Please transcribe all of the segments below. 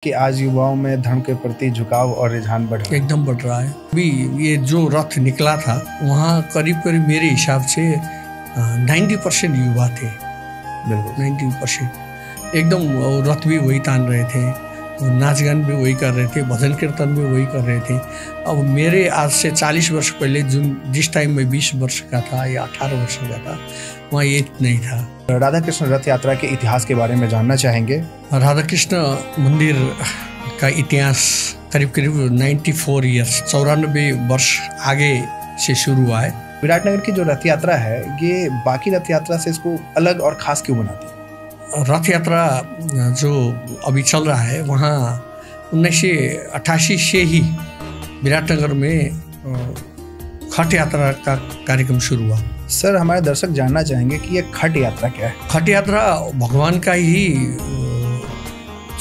कि आज युवाओं में धर्म के प्रति झुकाव और रुझान बढ़ रहा है। एकदम बढ़ रहा है। अभी ये जो रथ निकला था वहाँ करीब करीब मेरे हिसाब से 90% युवा थे। बिल्कुल 90% एकदम। रथ भी वही तान रहे थे, नाच गान भी वही कर रहे थे, भजन कीर्तन भी वही कर रहे थे। अब मेरे आज से 40 वर्ष पहले जिस टाइम में 20 वर्ष का था या 18 वर्ष का था, वहाँ ये नहीं था। राधा कृष्ण रथ यात्रा के इतिहास के बारे में जानना चाहेंगे। राधा कृष्ण मंदिर का इतिहास करीब करीब 94 ईयर्स 94 वर्ष आगे से शुरू हुआ है। विराटनगर की जो रथ यात्रा है ये बाकी रथ यात्रा से इसको अलग और खास क्यों बनाती है? रथ यात्रा जो अभी चल रहा है वहाँ 1988 से ही विराटनगर में खट यात्रा का कार्यक्रम शुरू हुआ। सर, हमारे दर्शक जानना चाहेंगे कि ये खट यात्रा क्या है? खट यात्रा भगवान का ही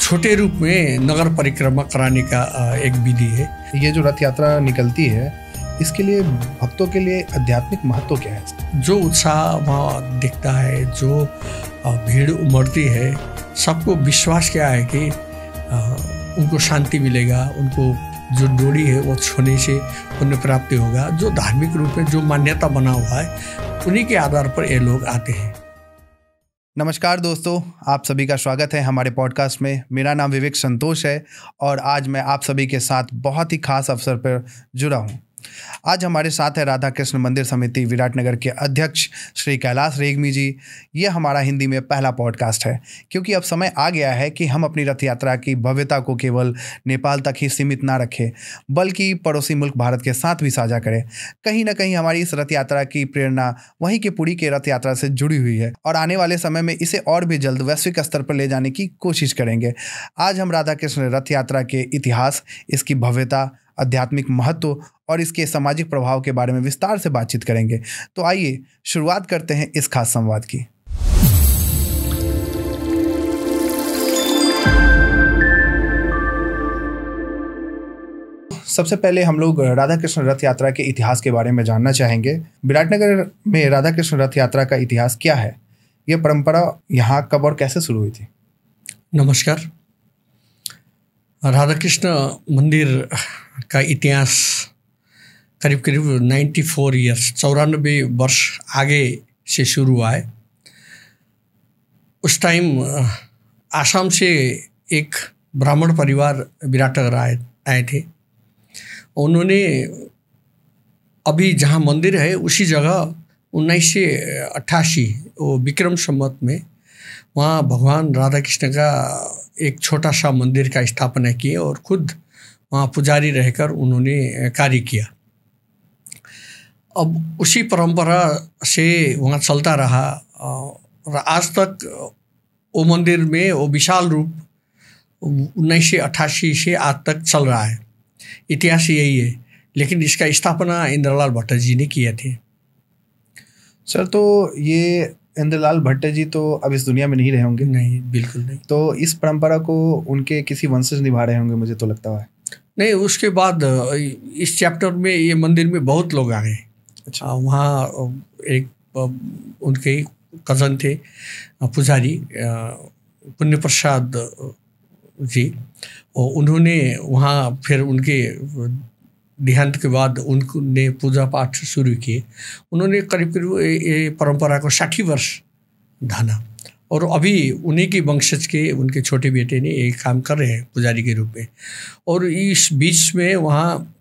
छोटे रूप में नगर परिक्रमा कराने का एक विधि है। ये जो रथ यात्रा निकलती है इसके लिए भक्तों के लिए आध्यात्मिक महत्व क्या है? जो उत्साह वहाँ दिखता है, जो भीड़ उमड़ती है, सबको विश्वास क्या है कि उनको शांति मिलेगा, उनको जो डोरी है वो छूने से पुण्य प्राप्ति होगा। जो धार्मिक रूप में जो मान्यता बना हुआ है उन्हीं के आधार पर ये लोग आते हैं। नमस्कार दोस्तों, आप सभी का स्वागत है हमारे पॉडकास्ट में। मेरा नाम विवेक संतोष है और आज मैं आप सभी के साथ बहुत ही खास अवसर पर जुड़ा हूँ। आज हमारे साथ है राधा कृष्ण मंदिर समिति विराटनगर के अध्यक्ष श्री कैलाश रेग्मी जी। ये हमारा हिंदी में पहला पॉडकास्ट है क्योंकि अब समय आ गया है कि हम अपनी रथ यात्रा की भव्यता को केवल नेपाल तक ही सीमित ना रखें बल्कि पड़ोसी मुल्क भारत के साथ भी साझा करें। कहीं ना कहीं हमारी इस रथ यात्रा की प्रेरणा वहीं के पुरी के रथ यात्रा से जुड़ी हुई है और आने वाले समय में इसे और भी जल्द वैश्विक स्तर पर ले जाने की कोशिश करेंगे। आज हम राधा कृष्ण रथ यात्रा के इतिहास, इसकी भव्यता, आध्यात्मिक महत्व और इसके सामाजिक प्रभाव के बारे में विस्तार से बातचीत करेंगे। तो आइए शुरुआत करते हैं इस खास संवाद की। सबसे पहले हम लोग राधा कृष्ण रथ यात्रा के इतिहास के बारे में जानना चाहेंगे। विराटनगर में राधा कृष्ण रथ यात्रा का इतिहास क्या है? यह परंपरा यहाँ कब और कैसे शुरू हुई थी? नमस्कार। राधा कृष्ण मंदिर का इतिहास करीब करीब 94 ईयर्स 94 वर्ष आगे से शुरू हुआ है। उस टाइम आसाम से एक ब्राह्मण परिवार विराटनगर आए थे। उन्होंने अभी जहाँ मंदिर है उसी जगह 1988 वो विक्रम संवत में वहाँ भगवान राधा कृष्ण का एक छोटा सा मंदिर का स्थापना किए और खुद वहाँ पुजारी रहकर उन्होंने कार्य किया। अब उसी परंपरा से वहाँ चलता रहा और आज तक वो मंदिर में वो विशाल रूप 1988 से आज तक चल रहा है। इतिहास यही है, लेकिन इसका स्थापना इंद्रलाल भट्ट जी ने किए थे। सर, तो ये इंद्रलाल भट्ट जी तो अब इस दुनिया में नहीं रहे होंगे? नहीं, बिल्कुल नहीं। तो इस परंपरा को उनके किसी वंशज निभा रहे होंगे, मुझे तो लगता है। नहीं, उसके बाद इस चैप्टर में ये मंदिर में बहुत लोग आ गए। अच्छा। वहाँ एक उनके कज़न थे पुजारी पुण्य प्रसाद जी, और उन्होंने वहाँ फिर उनके देहांत के बाद उनने पूजा पाठ शुरू किए। उन्होंने करीब करीब ये परंपरा को 60 वर्ष ढाना और अभी उन्हीं की वंशज के उनके छोटे बेटे ने ये काम कर रहे हैं पुजारी के रूप में। और इस बीच में वहाँ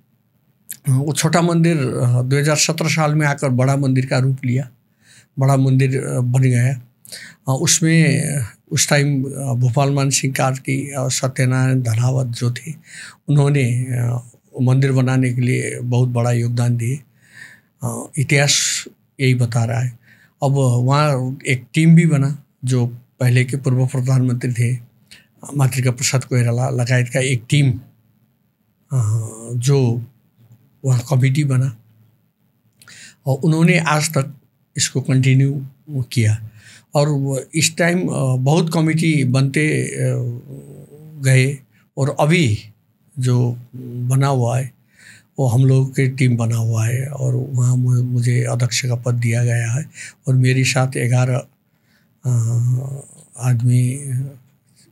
वो छोटा मंदिर 2017 साल में आकर बड़ा मंदिर का रूप लिया, बड़ा मंदिर बन गया। उसमें उस टाइम भोपाल मान सिंह कार्की और सत्यनारायण धनावत जो थे उन्होंने मंदिर बनाने के लिए बहुत बड़ा योगदान दिए। इतिहास यही बता रहा है। अब वहाँ एक टीम भी बना जो पहले के पूर्व प्रधानमंत्री थे मातृका प्रसाद कोइराला लगायत का एक टीम जो वहाँ कमेटी बना और उन्होंने आज तक इसको कंटिन्यू किया। और इस टाइम बहुत कमेटी बनते गए और अभी जो बना हुआ है वो हम लोग के टीम बना हुआ है और वहाँ मुझे अध्यक्ष का पद दिया गया है और मेरे साथ 11 आदमी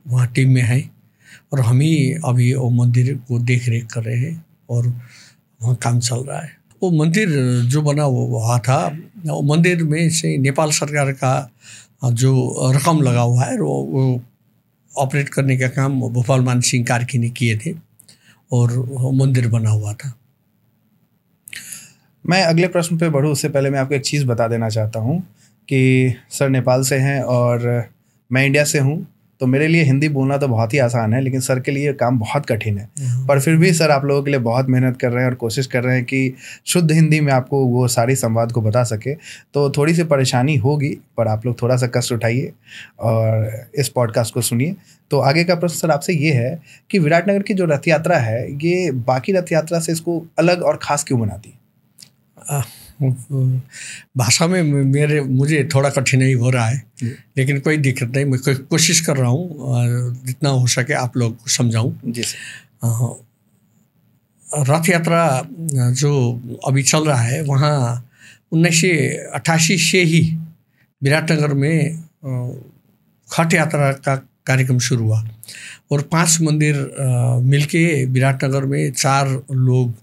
वहाँ टीम में हैं और हम ही अभी वो मंदिर को देख रेख कर रहे हैं और वहाँ काम चल रहा है। वो मंदिर जो बना हुआ था, वो मंदिर में से नेपाल सरकार का जो रकम लगा हुआ है वो ऑपरेट करने का काम भोपाल मान सिंह कार्की ने किए थे और वो मंदिर बना हुआ था। मैं अगले प्रश्न पे बढ़ूँ उससे पहले मैं आपको एक चीज़ बता देना चाहता हूँ कि सर नेपाल से हैं और मैं इंडिया से हूँ, तो मेरे लिए हिंदी बोलना तो बहुत ही आसान है, लेकिन सर के लिए काम बहुत कठिन है। पर फिर भी सर आप लोगों के लिए बहुत मेहनत कर रहे हैं और कोशिश कर रहे हैं कि शुद्ध हिंदी में आपको वो सारी संवाद को बता सके। तो थोड़ी सी परेशानी होगी, पर आप लोग थोड़ा सा कष्ट उठाइए और इस पॉडकास्ट को सुनिए। तो आगे का प्रश्न सर आपसे ये है कि विराटनगर की जो रथ यात्रा है, ये बाकी रथ यात्रा से इसको अलग और ख़ास क्यों बनाती है? भाषा में मुझे थोड़ा कठिनाई हो रहा है, लेकिन कोई दिक्कत नहीं, मैं कोशिश कर रहा हूँ जितना हो सके आप लोग को समझाऊँ। जी सर। रथ यात्रा जो अभी चल रहा है, वहाँ 1988 से ही विराटनगर में खट यात्रा का कार्यक्रम शुरू हुआ और 5 मंदिर मिलके विराटनगर में 4 लोग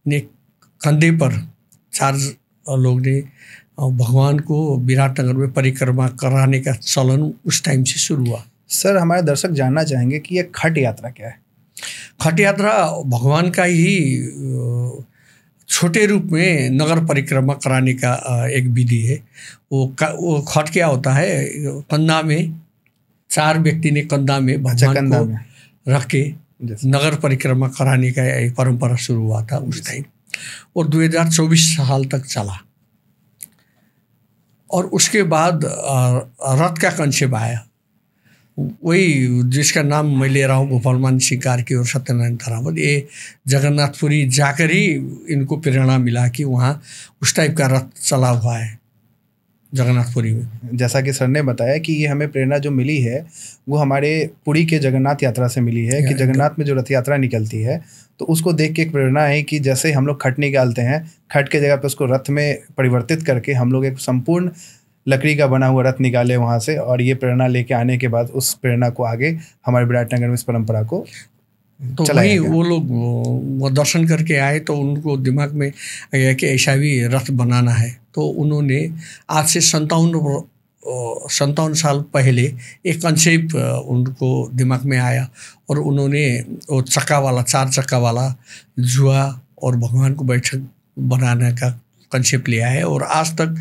ने कंधे पर 4 लोग ने भगवान को विराटनगर में परिक्रमा कराने का चलन उस टाइम से शुरू हुआ। सर हमारे दर्शक जानना चाहेंगे कि ये खट यात्रा क्या है? खट यात्रा भगवान का ही छोटे रूप में नगर परिक्रमा कराने का एक विधि है। वो खट क्या होता है, कंधा में 4 व्यक्ति ने कंधा में भगवान को रख के नगर परिक्रमा कराने का एक परंपरा शुरू हुआ था उस टाइम, और 2024 साल तक चला। और उसके बाद रथ का कंसेप्ट आया, वही जिसका नाम मैं ले रहा हूँ भोपाल मान सिंह कार्की और सत्यनारायण धरावत। ये जगन्नाथपुरी जाकर ही इनको प्रेरणा मिला कि वहाँ उस टाइप का रथ चला हुआ है जगन्नाथपुरी में। जैसा कि सर ने बताया कि ये हमें प्रेरणा जो मिली है वो हमारे पुरी के जगन्नाथ यात्रा से मिली है कि जगन्नाथ में जो रथ यात्रा निकलती है तो उसको देख के एक प्रेरणा है कि जैसे हम लोग खट निकालते हैं, खट के जगह पे उसको रथ में परिवर्तित करके हम लोग एक संपूर्ण लकड़ी का बना हुआ रथ निकाले वहाँ से, और ये प्रेरणा लेके आने के बाद उस प्रेरणा को आगे हमारे विराटनगर में इस परंपरा को तो वही वो लोग वो दर्शन करके आए तो उनको दिमाग में आया कि ऐसा भी रथ बनाना है। तो उन्होंने आज से 57 साल पहले एक कंसेप्ट उनको दिमाग में आया और उन्होंने वो चक्का वाला 4 चक्का वाला जुआ और भगवान को बैठक बनाने का कंसेप्ट लिया है और आज तक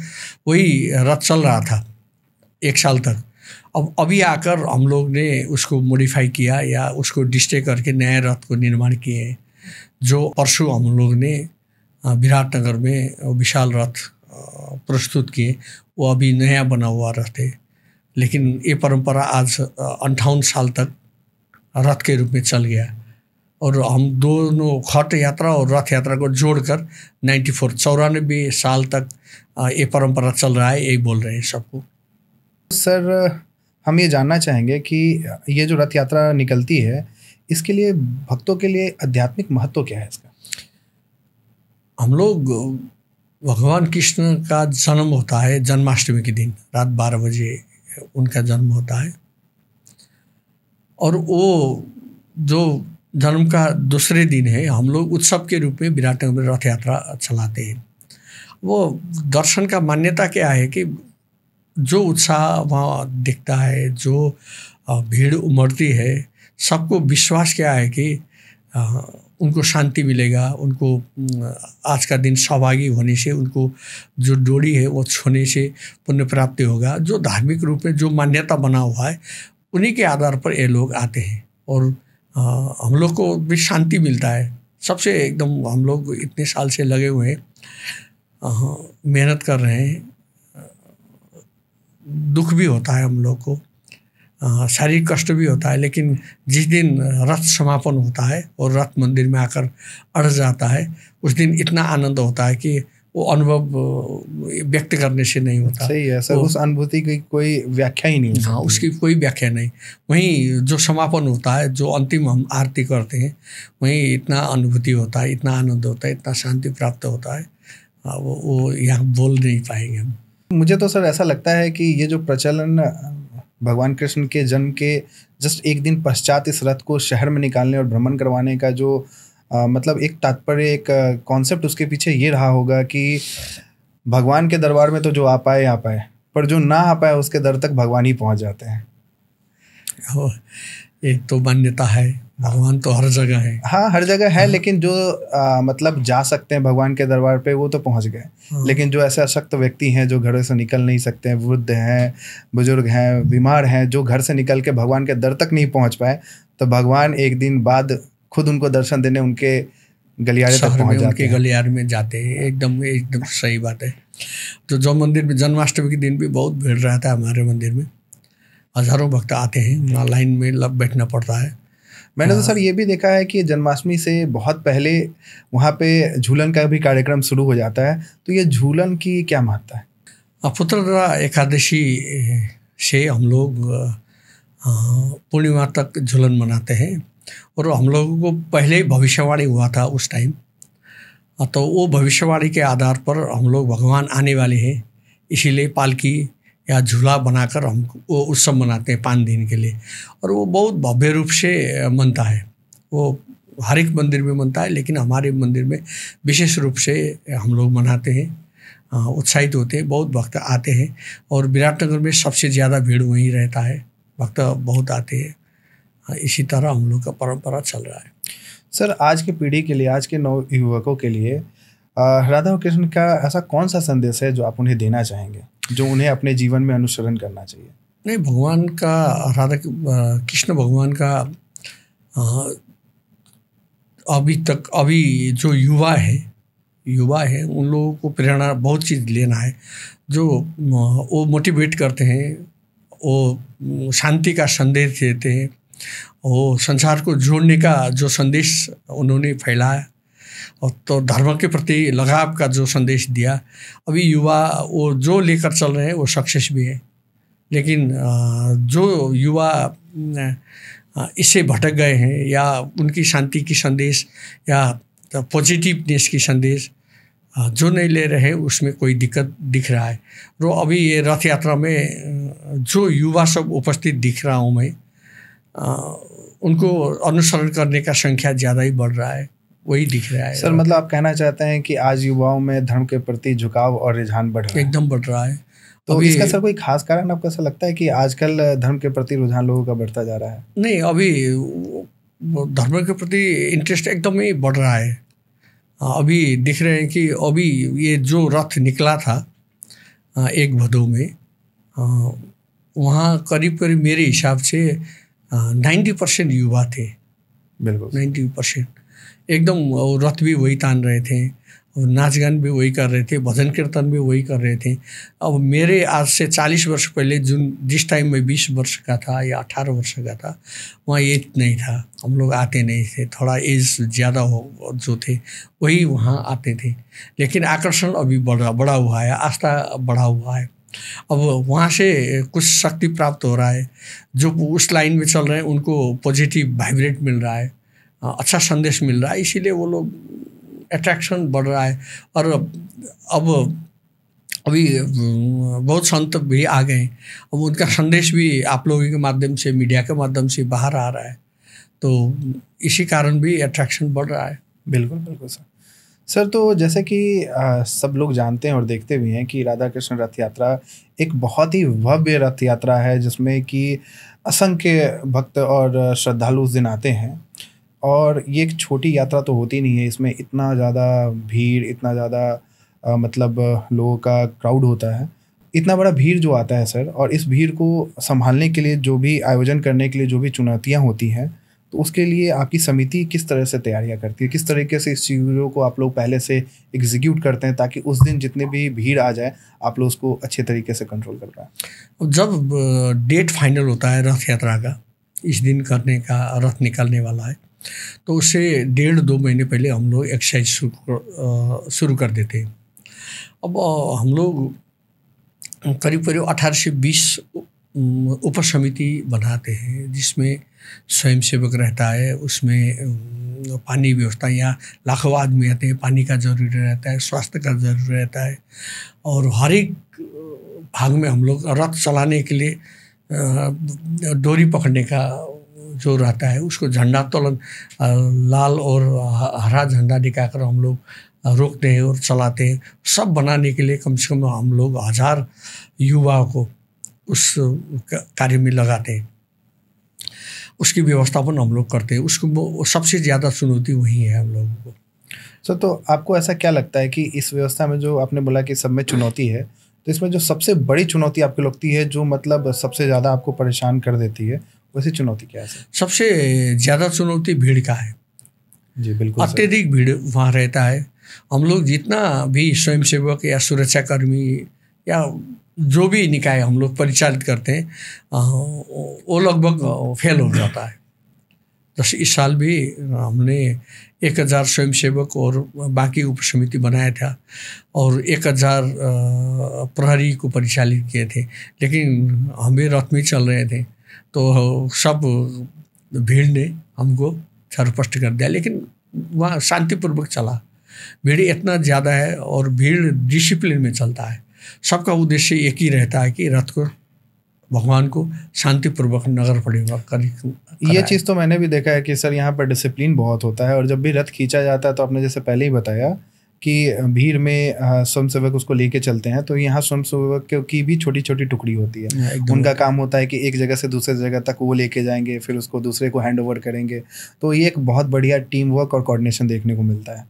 वही रथ चल रहा था 1 साल तक। अब अभी आकर हम लोग ने उसको मॉडिफाई किया या उसको डिस्टे करके नए रथ को निर्माण किए हैं, जो परसों हम लोग ने विराटनगर में विशाल रथ प्रस्तुत किए। वो अभी नया बना हुआ रथ है, लेकिन ये परंपरा आज 58 साल तक रथ के रूप में चल गया और हम दोनों खट यात्रा और रथ यात्रा को जोड़कर 94 साल तक ये परंपरा चल रहा है, यही बोल रहे हैं सबको। सर हम ये जानना चाहेंगे कि ये जो रथ यात्रा निकलती है इसके लिए भक्तों के लिए आध्यात्मिक महत्व क्या है इसका? हम लोग भगवान कृष्ण का जन्म होता है जन्माष्टमी के दिन रात 12 बजे उनका जन्म होता है और वो जो जन्म का दूसरे दिन है हम लोग उत्सव के रूप में विराटनगर में रथ यात्रा चलाते हैं। वो दर्शन का मान्यता क्या है कि जो उत्साह वहाँ दिखता है, जो भीड़ उमड़ती है, सबको विश्वास क्या है कि उनको शांति मिलेगा, उनको आज का दिन सौभागी होने से उनको जो डोरी है वो छूने से पुण्य प्राप्ति होगा। जो धार्मिक रूप में जो मान्यता बना हुआ है उन्हीं के आधार पर ये लोग आते हैं और हम लोग को भी शांति मिलता है। सबसे एकदम हम लोग इतने साल से लगे हुए हैं, मेहनत कर रहे हैं, दुख भी होता है हम लोग को, शारीरिक कष्ट भी होता है, लेकिन जिस दिन रथ समापन होता है और रथ मंदिर में आकर अड़ जाता है उस दिन इतना आनंद होता है कि वो अनुभव व्यक्त करने से नहीं होता। सही है सर, उस अनुभूति की कोई व्याख्या ही नहीं। हाँ, उसकी कोई व्याख्या नहीं। वहीं जो समापन होता है, जो अंतिम हम आरती करते हैं, वहीं इतना अनुभूति होता है, इतना आनंद होता है, इतना शांति प्राप्त होता है, वो यहाँ बोल नहीं पाएंगे हम। मुझे तो सर ऐसा लगता है कि ये जो प्रचलन भगवान कृष्ण के जन्म के जस्ट एक दिन पश्चात इस रथ को शहर में निकालने और भ्रमण करवाने का जो मतलब एक तात्पर्य, एक कॉन्सेप्ट उसके पीछे ये रहा होगा कि भगवान के दरबार में तो जो आ पाए, पर जो ना आ पाए उसके दर तक भगवान ही पहुंच जाते हैं। एक तो मान्यता है, भगवान तो हर जगह है। हाँ, हर जगह है, लेकिन जो मतलब जा सकते हैं भगवान के दरबार पे वो तो पहुंच गए। लेकिन जो ऐसे अशक्त व्यक्ति हैं जो घरों से निकल नहीं सकते हैं, वृद्ध हैं, बुजुर्ग हैं, बीमार हैं, जो घर से निकल के भगवान के दर तक नहीं पहुंच पाए, तो भगवान एक दिन बाद खुद उनको दर्शन देने उनके गलियारे तक पहुंच जाते हैं, गलियारे में जाते हैं। एकदम सही बात है। तो जो मंदिर में जन्माष्टमी के दिन भी बहुत भीड़ रहता है, हमारे मंदिर में हजारों भक्त आते हैं, वहाँ लाइन में बैठना पड़ता है। मैंने तो सर ये भी देखा है कि जन्माष्टमी से बहुत पहले वहाँ पे झूलन का भी कार्यक्रम शुरू हो जाता है, तो ये झूलन की क्या महत्ता है? पुत्रदा एकादशी से हम लोग पूर्णिमा तक झूलन मनाते हैं, और हम लोगों को पहले ही भविष्यवाणी हुआ था उस टाइम, तो वो भविष्यवाणी के आधार पर हम लोग भगवान आने वाले हैं, इसीलिए पालकी या झूला बनाकर हम वो उत्सव मनाते हैं 5 दिन के लिए। और वो बहुत भव्य रूप से मनता है, वो हर एक मंदिर में मनता है, लेकिन हमारे मंदिर में विशेष रूप से हम लोग मनाते हैं, उत्साहित होते हैं, बहुत भक्त आते हैं। और विराटनगर में सबसे ज़्यादा भीड़ वहीं रहता है, भक्त बहुत आते हैं। इसी तरह हम लोग का परंपरा चल रहा है। सर, आज की पीढ़ी के लिए, आज के नव युवकों के लिए राधा और कृष्ण का ऐसा कौन सा संदेश है जो आप उन्हें देना चाहेंगे, जो उन्हें अपने जीवन में अनुसरण करना चाहिए? नहीं, भगवान का, कृष्ण भगवान का अभी जो युवा है उन लोगों को प्रेरणा बहुत चीज़ लेना है। जो वो मोटिवेट करते हैं, वो शांति का संदेश देते हैं, वो संसार को जोड़ने का जो संदेश उन्होंने फैलाया, और तो धर्म के प्रति लगाव का जो संदेश दिया। अभी युवा वो जो लेकर चल रहे हैं वो सक्सेस भी है, लेकिन जो युवा इससे भटक गए हैं, या उनकी शांति की संदेश या पॉजिटिवनेस की संदेश जो नहीं ले रहे हैं, उसमें कोई दिक्कत दिख रहा है। तो अभी ये रथ यात्रा में जो युवा सब उपस्थित दिख रहा हूँ मैं, उनको अनुसरण करने का संख्या ज़्यादा ही बढ़ रहा है, वही दिख रहा है। सर, मतलब आप कहना चाहते हैं कि आज युवाओं में धर्म के प्रति झुकाव और रुझान बढ़ रहा है? एकदम बढ़ रहा है। तो इसका सर कोई खास कारण आपको ऐसा लगता है कि आजकल धर्म के प्रति रुझान लोगों का बढ़ता जा रहा है? नहीं, अभी धर्म के प्रति इंटरेस्ट एकदम ही बढ़ रहा है। अभी दिख रहे हैं कि अभी ये जो रथ निकला था 1 भदौ में, वहाँ करीब मेरे हिसाब से 90% युवा थे। बिल्कुल 90% एकदम। रथ भी वही तान रहे थे, और नाच गान भी वही कर रहे थे, भजन कीर्तन भी वही कर रहे थे। अब मेरे आज से 40 वर्ष पहले जिस टाइम में 20 वर्ष का था या 18 वर्ष का था, वहाँ एज नहीं था, हम लोग आते नहीं थे। थोड़ा एज ज़्यादा हो जो थे वही वहाँ आते थे, लेकिन आकर्षण अभी बड़ा हुआ है, आस्था बढ़ा हुआ है। अब वहाँ से कुछ शक्ति प्राप्त हो रहा है, जो उस लाइन में चल रहे हैं उनको पॉजिटिव वाइब्रेट मिल रहा है, अच्छा संदेश मिल रहा है, इसीलिए वो लोग अट्रैक्शन बढ़ रहा है। और अब अभी बहुत संत भी आ गए, अब उनका संदेश भी आप लोगों के माध्यम से, मीडिया के माध्यम से बाहर आ रहा है, तो इसी कारण भी अट्रैक्शन बढ़ रहा है। बिल्कुल बिल्कुल सर, तो जैसे कि सब लोग जानते हैं और देखते भी हैं कि राधा कृष्ण रथ यात्रा एक बहुत ही भव्य रथ यात्रा है, जिसमें कि असंख्य भक्त और श्रद्धालु उस दिन आते हैं। और ये एक छोटी यात्रा तो होती नहीं है, इसमें इतना ज़्यादा भीड़, इतना ज़्यादा मतलब लोगों का क्राउड होता है, इतना बड़ा भीड़ जो आता है सर। और इस भीड़ को संभालने के लिए, जो भी आयोजन करने के लिए जो भी चुनौतियाँ होती हैं, तो उसके लिए आपकी समिति किस तरह से तैयारियां करती है? किस तरीके से इस चीज़ों को आप लोग पहले से एग्जीक्यूट करते हैं, ताकि उस दिन जितने भी भीड़ आ जाए आप लोग उसको अच्छे तरीके से कंट्रोल कर पाएँ? जब डेट फाइनल होता है रथ यात्रा का, इस दिन करने का, रथ निकलने वाला है, तो उससे 1.5-2 महीने पहले हम लोग एक्सरसाइज शुरू कर देते हैं। अब हम लोग करीब 18 से 20 उप समिति बनाते हैं, जिसमें स्वयंसेवक रहता है, उसमें पानी व्यवस्था, या लाखों आदमी आते हैं, पानी का जरूरी रहता है, स्वास्थ्य का जरूरी रहता है। और हर एक भाग में हम लोग रथ चलाने के लिए डोरी पकड़ने का जो रहता है उसको झंडोत्तोलन लाल और हरा झंडा दिखाकर हम लोग रोकते हैं और चलाते हैं। सब बनाने के लिए कम से कम हम लोग 1000 युवाओं को उस कार्य में लगाते हैं। उसकी व्यवस्थापन हम लोग करते हैं। उसको सबसे ज़्यादा चुनौती वही है हम लोगों को। तो आपको ऐसा क्या लगता है कि इस व्यवस्था में जो आपने बोला कि सब में चुनौती है, तो इसमें जो सबसे बड़ी चुनौती आपको लगती है, जो मतलब सबसे ज़्यादा आपको परेशान कर देती है, वैसी चुनौती क्या है सर? सबसे ज़्यादा चुनौती भीड़ का है। जी बिल्कुल, अत्यधिक भीड़ वहाँ रहता है। हम लोग जितना भी स्वयंसेवक या सुरक्षाकर्मी या जो भी निकाय हम लोग परिचालित करते हैं वो लगभग फेल हो जाता है। जैसे इस साल भी हमने 1000 स्वयंसेवक और बाकी उपसमिति बनाया था और 1000 प्रहरी को परिचालित किए थे, लेकिन हम भी रथ में चल रहे थे तो सब भीड़ ने हमको छरपस्ट कर दिया। लेकिन वहाँ शांतिपूर्वक चला। भीड़ इतना ज़्यादा है और भीड़ डिसिप्लिन में चलता है। सबका उद्देश्य एक ही रहता है कि रथ को भगवान को शांतिपूर्वक नगर परिक्रमा ये चीज़ तो मैंने भी देखा है कि सर यहाँ पर डिसिप्लिन बहुत होता है। और जब भी रथ खींचा जाता है तो आपने जैसे पहले ही बताया कि भीड़ में स्वयंसेवक उसको लेके चलते हैं, तो यहाँ स्वयंसेवक की भी छोटी छोटी टुकड़ी होती है। उनका काम होता है कि एक जगह से दूसरे जगह तक वो लेके जाएंगे, फिर उसको दूसरे को हैंड ओवर करेंगे। तो ये एक बहुत बढ़िया टीम वर्क और कोऑर्डिनेशन देखने को मिलता है।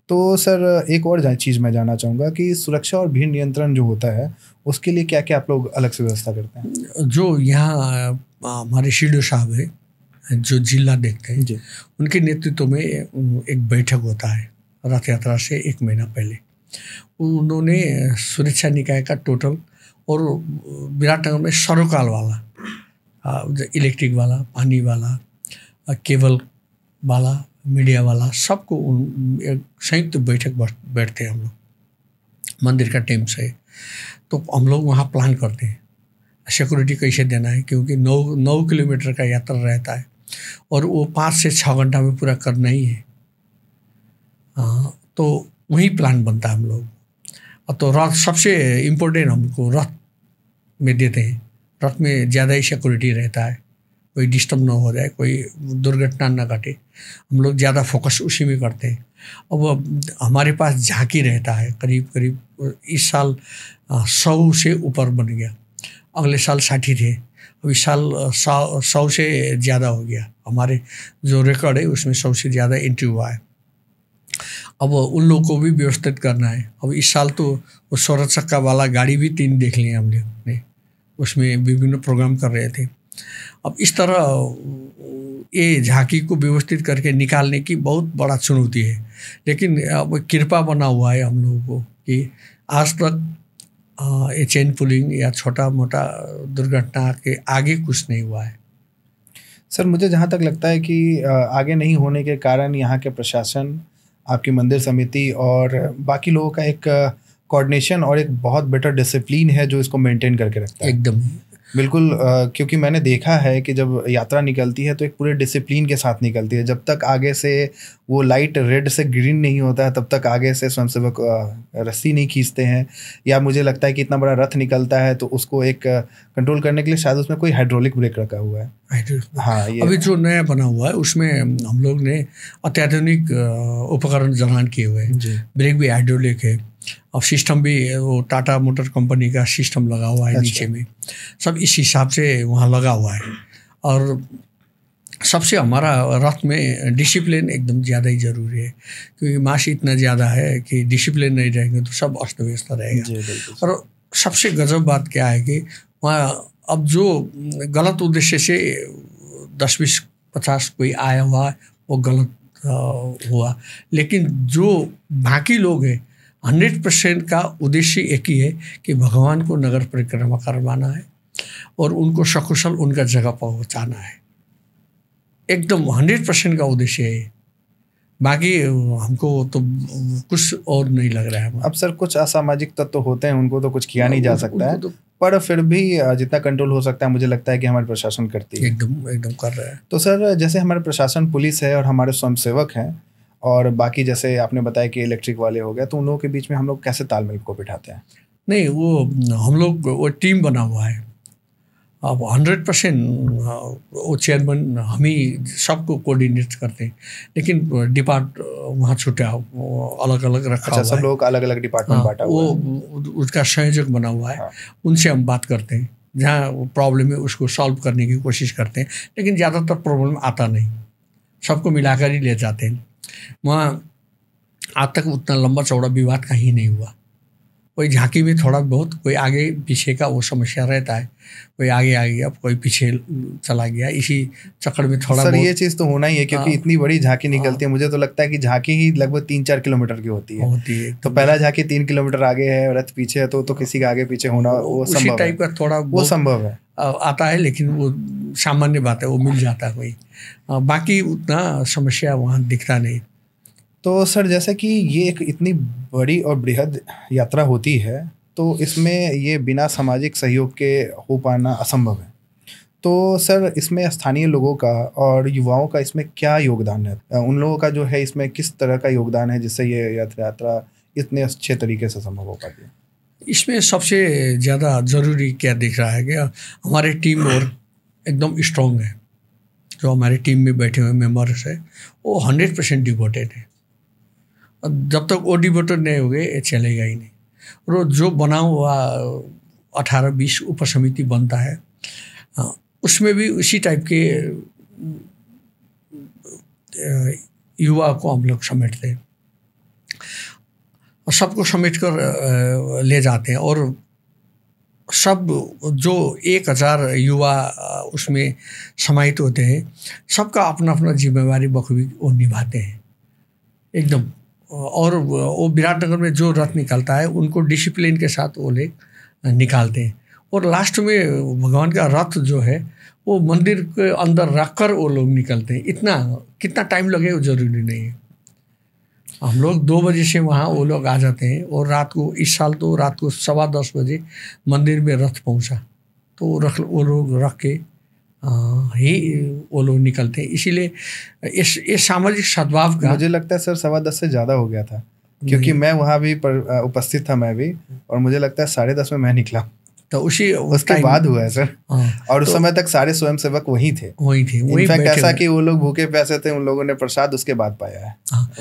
तो सर एक और चीज़ मैं जानना चाहूँगा कि सुरक्षा और भीड़ नियंत्रण जो होता है उसके लिए क्या क्या आप लोग अलग से व्यवस्था करते हैं? जो यहाँ हमारे शीडो साहब है जो जिला देखते हैं जी, उनके नेतृत्व में एक बैठक होता है रथ यात्रा से 1 महीना पहले। उन्होंने सुरक्षा निकाय का टोटल और विराटनगर में सरोकाल वाला, इलेक्ट्रिक वाला, पानी वाला, केबल वाला, मीडिया वाला, सबको एक संयुक्त बैठक बैठते हैं हम लोग मंदिर का टीम से। तो हम लोग वहाँ प्लान करते हैं सिक्योरिटी कैसे देना है, क्योंकि 9 किलोमीटर का यात्रा रहता है और वो 5 से 6 घंटा में पूरा करना ही है। तो वही प्लान बनता है हम लोग। तो रथ सबसे इम्पोर्टेंट हमको रथ में देते हैं। रथ में ज़्यादा ही सिक्योरिटी रहता है, कोई डिस्टर्ब ना हो जाए, कोई दुर्घटना ना घटे। हम लोग ज़्यादा फोकस उसी में करते हैं। अब हमारे पास झांकी रहता है करीब इस साल 100 से ऊपर बन गया। अगले साल 60 थे, अब इस साल 100 से ज़्यादा हो गया। हमारे जो रिकॉर्ड है उसमें 100 से ज़्यादा एंट्री हुआ है। अब उन लोगों को भी व्यवस्थित करना है। अब इस साल तो वो 16 चक्का वाला गाड़ी भी 3 देख लिए हम लोग ने, उसमें विभिन्न प्रोग्राम कर रहे थे। अब इस तरह ये झांकी को व्यवस्थित करके निकालने की बहुत बड़ा चुनौती है। लेकिन अब कृपा बना हुआ है हम लोगों को कि आज तक ये चेन पुलिंग या छोटा मोटा दुर्घटना के आगे कुछ नहीं हुआ है। सर मुझे जहाँ तक लगता है कि आगे नहीं होने के कारण यहाँ के प्रशासन, आपकी मंदिर समिति और बाकी लोगों का एक कोऑर्डिनेशन और एक बहुत बेटर डिसिप्लिन है जो इसको मेंटेन करके रखता है। एकदम बिल्कुल, क्योंकि मैंने देखा है कि जब यात्रा निकलती है तो एक पूरे डिसिप्लिन के साथ निकलती है। जब तक आगे से वो लाइट रेड से ग्रीन नहीं होता है तब तक आगे से स्वयंसेवक रस्सी नहीं खींचते हैं। या मुझे लगता है कि इतना बड़ा रथ निकलता है तो उसको एक कंट्रोल करने के लिए शायद उसमें कोई हाइड्रोलिक ब्रेक रखा हुआ है। हाँ, ये अभी जो नया बना हुआ है उसमें हम लोग ने अत्याधुनिक उपकरण जमान किए हुए हैं। ब्रेक भी हाइड्रोलिक है और सिस्टम भी वो टाटा मोटर कंपनी का सिस्टम लगा हुआ है। नीचे में सब इस हिसाब से वहाँ लगा हुआ है। और सबसे हमारा रथ में डिसिप्लिन एकदम ज़्यादा ही ज़रूरी है, क्योंकि मास इतना ज़्यादा है कि डिसिप्लिन नहीं रहेंगे तो सब अस्त व्यस्त रहेगा। और सबसे गजब बात क्या है कि वहाँ अब जो गलत उद्देश्य से 10-20-50 कोई आया हुआ वो गलत हुआ, लेकिन जो बाकी लोग हैं 100% का उद्देश्य एक ही है कि भगवान को नगर परिक्रमा करवाना है और उनको सकुशल उनका जगह पहुँचाना है। एकदम 100% का उद्देश्य है। बाकी हमको तो कुछ और नहीं लग रहा है। अब सर कुछ असामाजिक तत्व होते हैं, उनको तो कुछ किया नहीं जा सकता है, पर फिर भी जितना कंट्रोल हो सकता है मुझे लगता है कि हमारे प्रशासन करती है। एकदम कर रहा है। तो सर जैसे हमारे प्रशासन, पुलिस है और हमारे स्वयंसेवक हैं और बाकी जैसे आपने बताया कि इलेक्ट्रिक वाले हो गए, तो उन लोगों के बीच में हम लोग कैसे तालमेल को बिठाते हैं? नहीं, वो हम लोग वो टीम बना हुआ है अब 100% वो चेयरमैन हम ही सबको कोऑर्डिनेट करते हैं, लेकिन डिपार्ट वहाँ छुटा, अलग अलग रखा अच्छा, हुआ सब है। लोग अलग अलग डिपार्टमेंट बांटा हुआ है। वो उसका संयोजक बना हुआ है। हाँ। उनसे हम बात करते हैं, जहाँ प्रॉब्लम है उसको सॉल्व करने की कोशिश करते हैं, लेकिन ज़्यादातर प्रॉब्लम आता नहीं, सबको मिलाकर ही ले जाते हैं। वहाँ आज तक उतना लंबा चौड़ा विवाद कहीं नहीं हुआ। कोई झांकी में थोड़ा बहुत, कोई आगे पीछे का वो समस्या रहता है, कोई आगे आ गया, कोई पीछे चला गया, इसी चक्कर में थोड़ा सर बहुत ये चीज़ तो होना ही है, क्योंकि हाँ। इतनी बड़ी झांकी निकलती है। मुझे तो लगता है कि झांकी ही लगभग 3-4 किलोमीटर की होती है। तो पहला झांकी 3 किलोमीटर आगे है, रथ पीछे है, तो किसी का आगे पीछे होना वो उसी संभव है। टाइप का थोड़ा वो संभव है, आता है, लेकिन वो सामान्य बात है, वो मिल जाता है कोई। बाकी उतना समस्या वहाँ दिखता नहीं। तो सर जैसे कि ये एक इतनी बड़ी और बृहद यात्रा होती है, तो इसमें ये बिना सामाजिक सहयोग के हो पाना असंभव है। तो सर इसमें स्थानीय लोगों का और युवाओं का इसमें क्या योगदान है? उन लोगों का जो है इसमें किस तरह का योगदान है जिससे ये यात्रा इतने अच्छे तरीके से संभव हो पाती है? इसमें सबसे ज़्यादा ज़रूरी क्या दिख रहा है कि हमारे टीम और एकदम स्ट्रॉन्ग है। जो हमारे टीम में बैठे हुए मेंबर्स है वो 100% डिवोटेड है। जब तक वो डिवोटेड नहीं होंगे ये चलेगा ही नहीं। और जो बना हुआ 18-20 उपसमिति बनता है, उसमें भी उसी टाइप के युवा को हम लोग समेटते हैं और सबको समेट कर ले जाते हैं। और सब जो 1000 युवा उसमें समाहित होते हैं, सबका अपना अपना जिम्मेवारी बखूबी वो निभाते हैं एकदम। और वो विराटनगर में जो रथ निकलता है उनको डिसिप्लिन के साथ वो लोग निकालते हैं। और लास्ट में भगवान का रथ जो है वो मंदिर के अंदर रखकर वो लोग निकलते हैं। इतना कितना टाइम लगे वो ज़रूरी नहीं है। हम लोग 2 बजे से वहाँ वो लोग आ जाते हैं और रात को, इस साल तो रात को 10:15 बजे मंदिर में रथ पहुँचा, तो वो लोग रख के ही वो लोग निकलते हैं। इसीलिए इस सामाजिक सद्भाव का, मुझे लगता है सर 10:15 से ज़्यादा हो गया था, क्योंकि मैं वहाँ भी उपस्थित था, मैं भी, और मुझे लगता है 10:30 में मैं निकला। तो उसके बाद हुआ है सर। और उस समय तक सारे स्वयंसेवक वही थे। इनफैक्ट ऐसा कि वो लोग भूखे प्यासे थे, उन लोगों ने प्रसाद उसके बाद पाया है।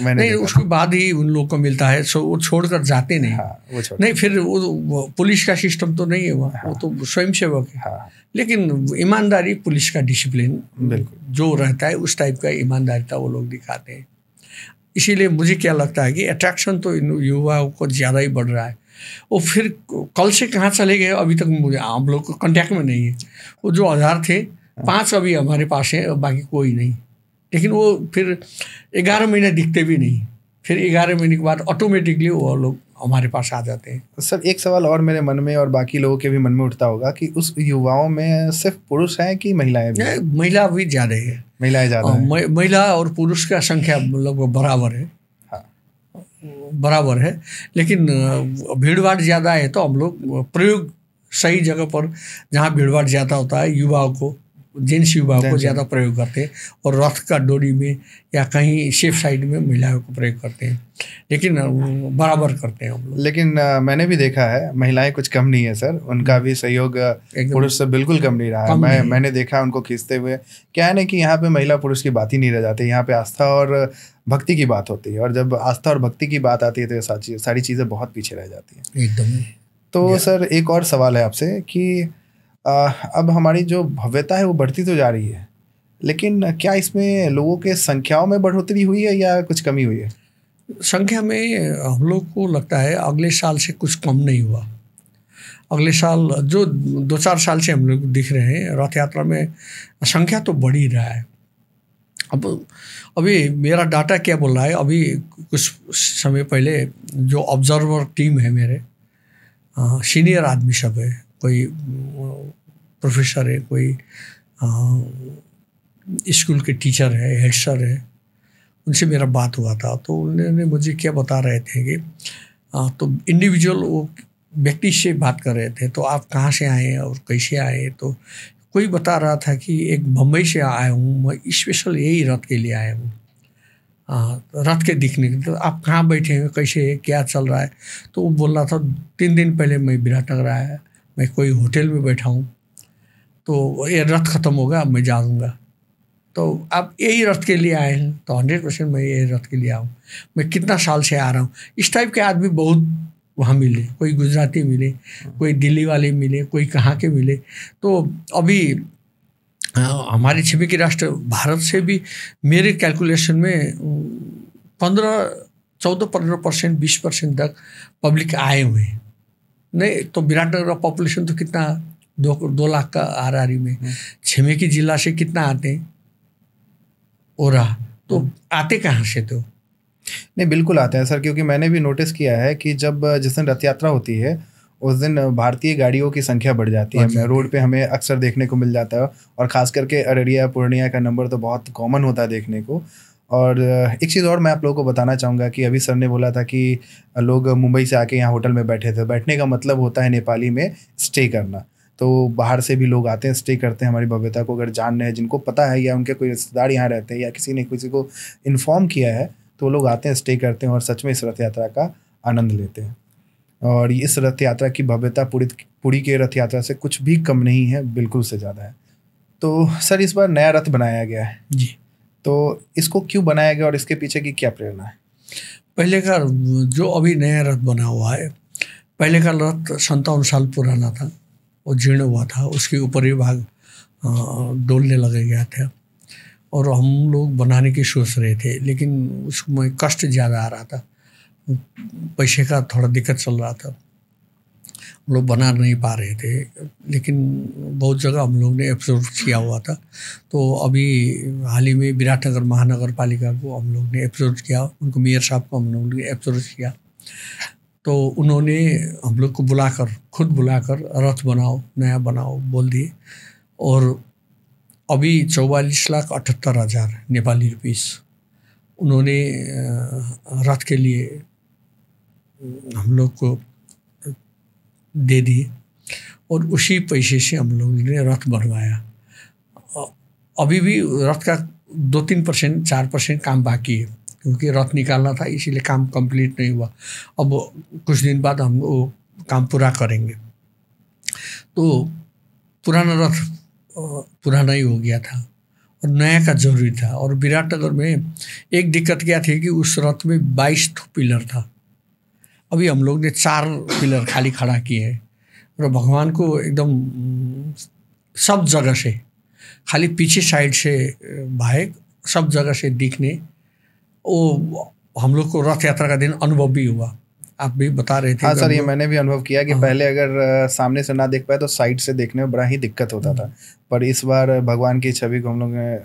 मैंने नहीं, उसके बाद ही उन लोगों को मिलता है, वो छोड़कर जाते नहीं। वो नहीं, फिर वो पुलिस का सिस्टम तो नहीं है वहाँ, वो तो स्वयंसेवक है। लेकिन ईमानदारी, पुलिस का डिसिप्लिन बिल्कुल जो रहता है उस टाइप का ईमानदारिता वो लोग दिखाते हैं। इसीलिए मुझे क्या लगता है कि अट्रैक्शन तो युवाओं को ज़्यादा ही बढ़ रहा है। वो फिर कल से कहाँ चले गए अभी तक मुझे, हम लोग को कांटेक्ट में नहीं है। वो जो 1000 थे, 5 अभी हमारे पास हैं, बाकी कोई नहीं। लेकिन वो फिर 11 महीने दिखते भी नहीं, फिर 11 महीने के बाद ऑटोमेटिकली वो लोग हमारे पास आ जाते हैं। सर एक सवाल और मेरे मन में और बाकी लोगों के भी मन में उठता होगा कि उस युवाओं में सिर्फ पुरुष हैं कि महिलाएं भी? महिला भी ज़्यादा है। महिलाएं ज़्यादा हैं। महिला और पुरुष का संख्या लगभग बराबर है। बराबर है, लेकिन भीड़ भाड़ ज़्यादा है तो हम लोग प्रयोग सही जगह पर, जहाँ भीड़ भाड़ ज़्यादा होता है, युवाओं को, जेंट्स युवाओं को ज़्यादा प्रयोग करते हैं। और रथ का डोरी में या कहीं सेफ साइड में महिलाओं को प्रयोग करते हैं, लेकिन बराबर करते हैं हम लोग। लेकिन मैंने भी देखा है महिलाएं कुछ कम नहीं है सर, उनका भी सहयोग पुरुष से बिल्कुल कम नहीं रहा है। मैंने देखा उनको खींचते हुए। क्या है ना कि यहाँ पे महिला पुरुष की बात ही नहीं रह जाती, यहाँ पे आस्था और भक्ति की बात होती है, और जब आस्था और भक्ति की बात आती है तो सारी चीज़ें बहुत पीछे रह जाती हैं एकदम। तो सर एक और सवाल है आपसे कि अब हमारी जो भव्यता है वो बढ़ती तो जा रही है, लेकिन क्या इसमें लोगों के संख्याओं में बढ़ोतरी हुई है या कुछ कमी हुई है? संख्या में हम लोग को लगता है अगले साल से कुछ कम नहीं हुआ। अगले साल जो 2-4 साल से हम लोग दिख रहे हैं रथ यात्रा में संख्या तो बढ़ ही रहा है। अब अभी मेरा डाटा क्या बोल रहा है, अभी कुछ समय पहले जो ऑब्जर्वर टीम है मेरे, सीनियर आदमी सब है, कोई प्रोफेसर है, कोई स्कूल के टीचर है, हेड सर है, उनसे मेरा बात हुआ था। तो उन्होंने मुझे क्या बता रहे थे कि तो इंडिविजुअल वो व्यक्ति से बात कर रहे थे, तो आप कहाँ से आए हैं और कैसे आए? तो कोई बता रहा था कि एक बम्बई से आया हूँ, मैं स्पेशल यही रथ के लिए आया हूँ, रथ के दिखने के। तो आप कहाँ बैठे हैं, कैसे है, क्या चल रहा है? तो वो बोल रहा था 3 दिन पहले मैं विराटनगर आया, मैं कोई होटल में बैठा हूँ। तो ये रथ खत्म होगा, अब मैं जाऊँगा। तो आप यही रथ के लिए आए हैं, तो 100% मैं ये रथ के लिए आऊँ। मैं कितना साल से आ रहा हूँ। इस टाइप के आदमी बहुत वहाँ मिले, कोई गुजराती मिले, कोई दिल्ली वाले मिले, कोई कहाँ के मिले। तो अभी हमारे छिमेकी राष्ट्र भारत से भी मेरे कैलकुलेशन में 14-15%, 20% तक पब्लिक आए हुए हैं। नहीं तो विराटनगर का पॉपुलेशन तो कितना, 2 लाख का आरआरई में। छिमेकी जिला से कितना आते हैं, ओरा, तो आते कहाँ से? तो नहीं, बिल्कुल आते हैं सर, क्योंकि मैंने भी नोटिस किया है कि जब जिस दिन रथ यात्रा होती है उस दिन भारतीय गाड़ियों की संख्या बढ़ जाती है। रोड पे हमें अक्सर देखने को मिल जाता है, और ख़ास करके अररिया पूर्णिया का नंबर तो बहुत कॉमन होता है देखने को। और एक चीज़ और मैं आप लोगों को बताना चाहूँगा कि अभी सर ने बोला था कि लोग मुंबई से आके यहाँ होटल में बैठे थे। बैठने का मतलब होता है नेपाली में स्टे करना। तो बाहर से भी लोग आते हैं, स्टे करते हैं। हमारी भव्यता को अगर जानना है, जिनको पता है या उनके कोई रिश्तेदार यहाँ रहते हैं या किसी ने किसी को इन्फॉर्म किया है, तो लोग आते हैं, स्टे करते हैं और सच में इस रथ यात्रा का आनंद लेते हैं। और इस रथ यात्रा की भव्यता पुरी के रथ यात्रा से कुछ भी कम नहीं है, बिल्कुल से ज़्यादा है। तो सर इस बार नया रथ बनाया गया है जी, तो इसको क्यों बनाया गया और इसके पीछे की क्या प्रेरणा है? पहले का जो अभी नया रथ बना हुआ है, पहले का रथ 57 साल पुराना था, वो जीर्ण हुआ था, उसके ऊपर ही भाग डोलने लगे गया था। और हम लोग बनाने की सोच रहे थे, लेकिन उसमें कष्ट ज़्यादा आ रहा था, पैसे का थोड़ा दिक्कत चल रहा था, हम लोग बना नहीं पा रहे थे। लेकिन बहुत जगह हम लोग ने अप्रोच किया हुआ था। तो अभी हाल ही में विराटनगर महानगर पालिका को हम लोग ने अप्रोच किया, उनको मेयर साहब को हम लोग ने अप्रोच किया। तो उन्होंने हम लोग को खुद बुलाकर रथ बनाओ, नया बनाओ बोल दिए। और अभी 44,78,000 नेपाली रुपीस उन्होंने रथ के लिए हम लोग को दे दिए, और उसी पैसे से हम लोग ने रथ बनवाया। अभी भी रथ का 2-3%, 4% काम बाकी है, क्योंकि रथ निकालना था, इसीलिए काम कंप्लीट नहीं हुआ। अब कुछ दिन बाद हम वो काम पूरा करेंगे। तो पुराना रथ पुराना ही हो गया था और नया का जरूरी था। और विराटनगर में एक दिक्कत क्या थी कि उस रथ में 22 पिलर था। अभी हम लोग ने 4 पिलर खाली खड़ा किए हैं, और भगवान को एकदम सब जगह से, खाली पीछे साइड से भाई सब जगह से दिखने, वो हम लोग को रथ यात्रा का दिन अनुभव भी हुआ। आप भी बता रहे थे। हाँ सर, ये मैंने भी अनुभव किया कि पहले अगर सामने से ना देख पाए तो साइड से देखने में बड़ा ही दिक्कत होता था, पर इस बार भगवान की छवि को हम लोग ने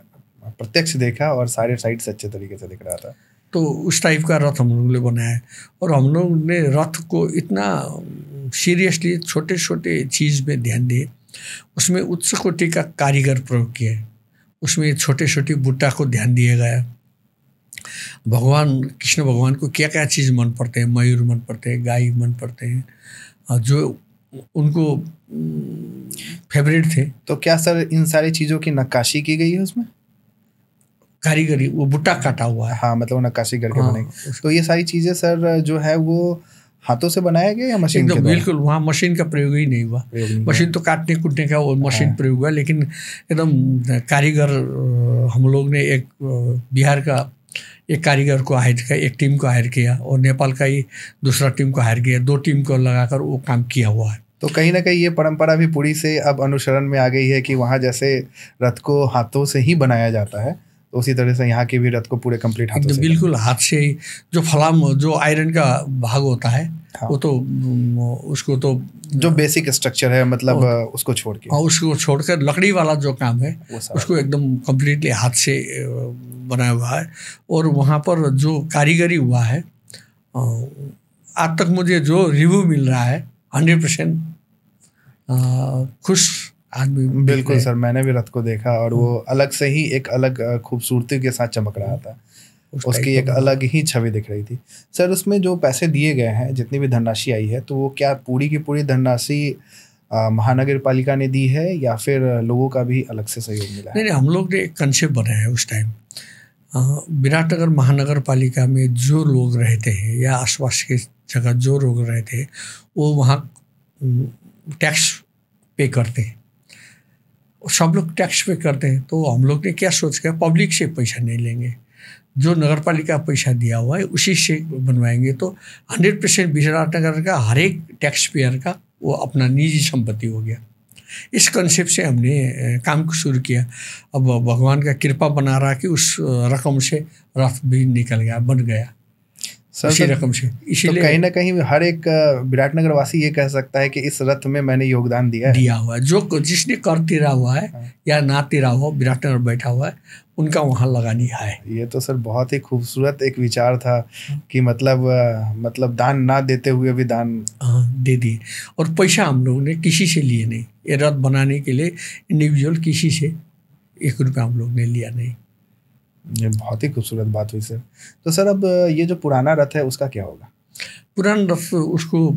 प्रत्यक्ष देखा और सारे साइड से अच्छे तरीके से दिख रहा था। तो उस टाइप का रथ हम लोग ने बनाया। और हम लोग ने रथ को इतना सीरियसली छोटे छोटे चीज़ में ध्यान दिए, उसमें उच्च कोटि का कारीगर प्रयोग किए, उसमें छोटे छोटे बूटा को ध्यान दिया गया। भगवान कृष्ण भगवान को क्या क्या चीज़ मन पड़ते हैं, मयूर मन पड़ते हैं, गाय मन पड़ते हैं, जो उनको फेवरेट थे। तो क्या सर इन सारी चीज़ों की नक्काशी की गई है उसमें? कारीगरी, वो बूटा काटा हुआ है। हाँ, मतलब नक्काशी करके बनेगी। तो ये सारी चीज़ें सर जो है वो हाथों से बनाया गया या मशीन के द्वारा? बिल्कुल, वहाँ मशीन का प्रयोग ही नहीं हुआ। मशीन तो काटने कूटने का वो मशीन प्रयोग हुआ, लेकिन एकदम कारीगर हम लोग ने एक बिहार का एक कारीगर को हायर किया, एक टीम को हायर किया, और नेपाल का ही दूसरा टीम को हायर किया, 2 टीम को लगाकर वो काम किया हुआ है। तो कहीं ना कहीं ये परंपरा भी पुरी से अब अनुसरण में आ गई है कि वहाँ जैसे रथ को हाथों से ही बनाया जाता है, तो उसी तरह से यहाँ के भी रथ को पूरे कंप्लीट हाथों से। बिल्कुल हाथ से ही। जो फलाम, जो आयरन का भाग होता है, हाँ, वो तो उसको तो जो बेसिक स्ट्रक्चर है, मतलब उसको छोड़ के, उसको छोड़कर लकड़ी वाला जो काम है उसको एकदम कम्प्लीटली हाथ से बनाया हुआ है। और वहाँ पर जो कारीगरी हुआ है, आज तक मुझे जो रिव्यू मिल रहा है 100% खुश आदमी। बिल्कुल सर, मैंने भी रथ को देखा और वो अलग से ही एक अलग खूबसूरती के साथ चमक रहा था, उसकी एक अलग ही छवि दिख रही थी। सर उसमें जो पैसे दिए गए हैं, जितनी भी धनराशि आई है, तो वो क्या पूरी की पूरी धनराशि महानगर पालिका ने दी है या फिर लोगों का भी अलग से सहयोग मिला है? नहीं, हम लोग ने एक कंसेप्ट बनाया है उस टाइम। विराटनगर महानगर पालिका में जो लोग रहते हैं या आसपास के जगह जो लोग रहते हैं, वो वहाँ टैक्स पे करते हैं। सब लोग टैक्स पे करते हैं, तो हम लोग ने क्या सोच के पब्लिक से पैसा नहीं लेंगे, जो नगर पालिका पैसा दिया हुआ है उसी से बनवाएंगे। तो 100% विराटनगर का हर एक टैक्स पेयर का वो अपना निजी संपत्ति हो गया। इस कंसेप्ट से हमने काम को शुरू किया। अब भगवान का कृपा बना रहा कि उस रकम से रथ भी निकल गया, बन गया उसी रकम से। इसीलिए तो कहीं ना कहीं हर एक विराटनगर वासी ये कह सकता है कि इस रथ में मैंने योगदान दिया हुआ है। जो जिसने कर तिरा हुआ है या ना तिरा हुआ, विराटनगर बैठा हुआ है, उनका वहाँ लगानी है। ये तो सर बहुत ही खूबसूरत एक विचार था कि मतलब दान ना देते हुए भी दान दे दिए। और पैसा हम लोगों ने किसी से लिए नहीं। ये रथ बनाने के लिए इंडिविजुअल किसी से 1 रुपया हम लोग ने लिया नहीं। ये बहुत ही खूबसूरत बात हुई सर। तो सर अब ये जो पुराना रथ है उसका क्या होगा? पुराना रथ, उसको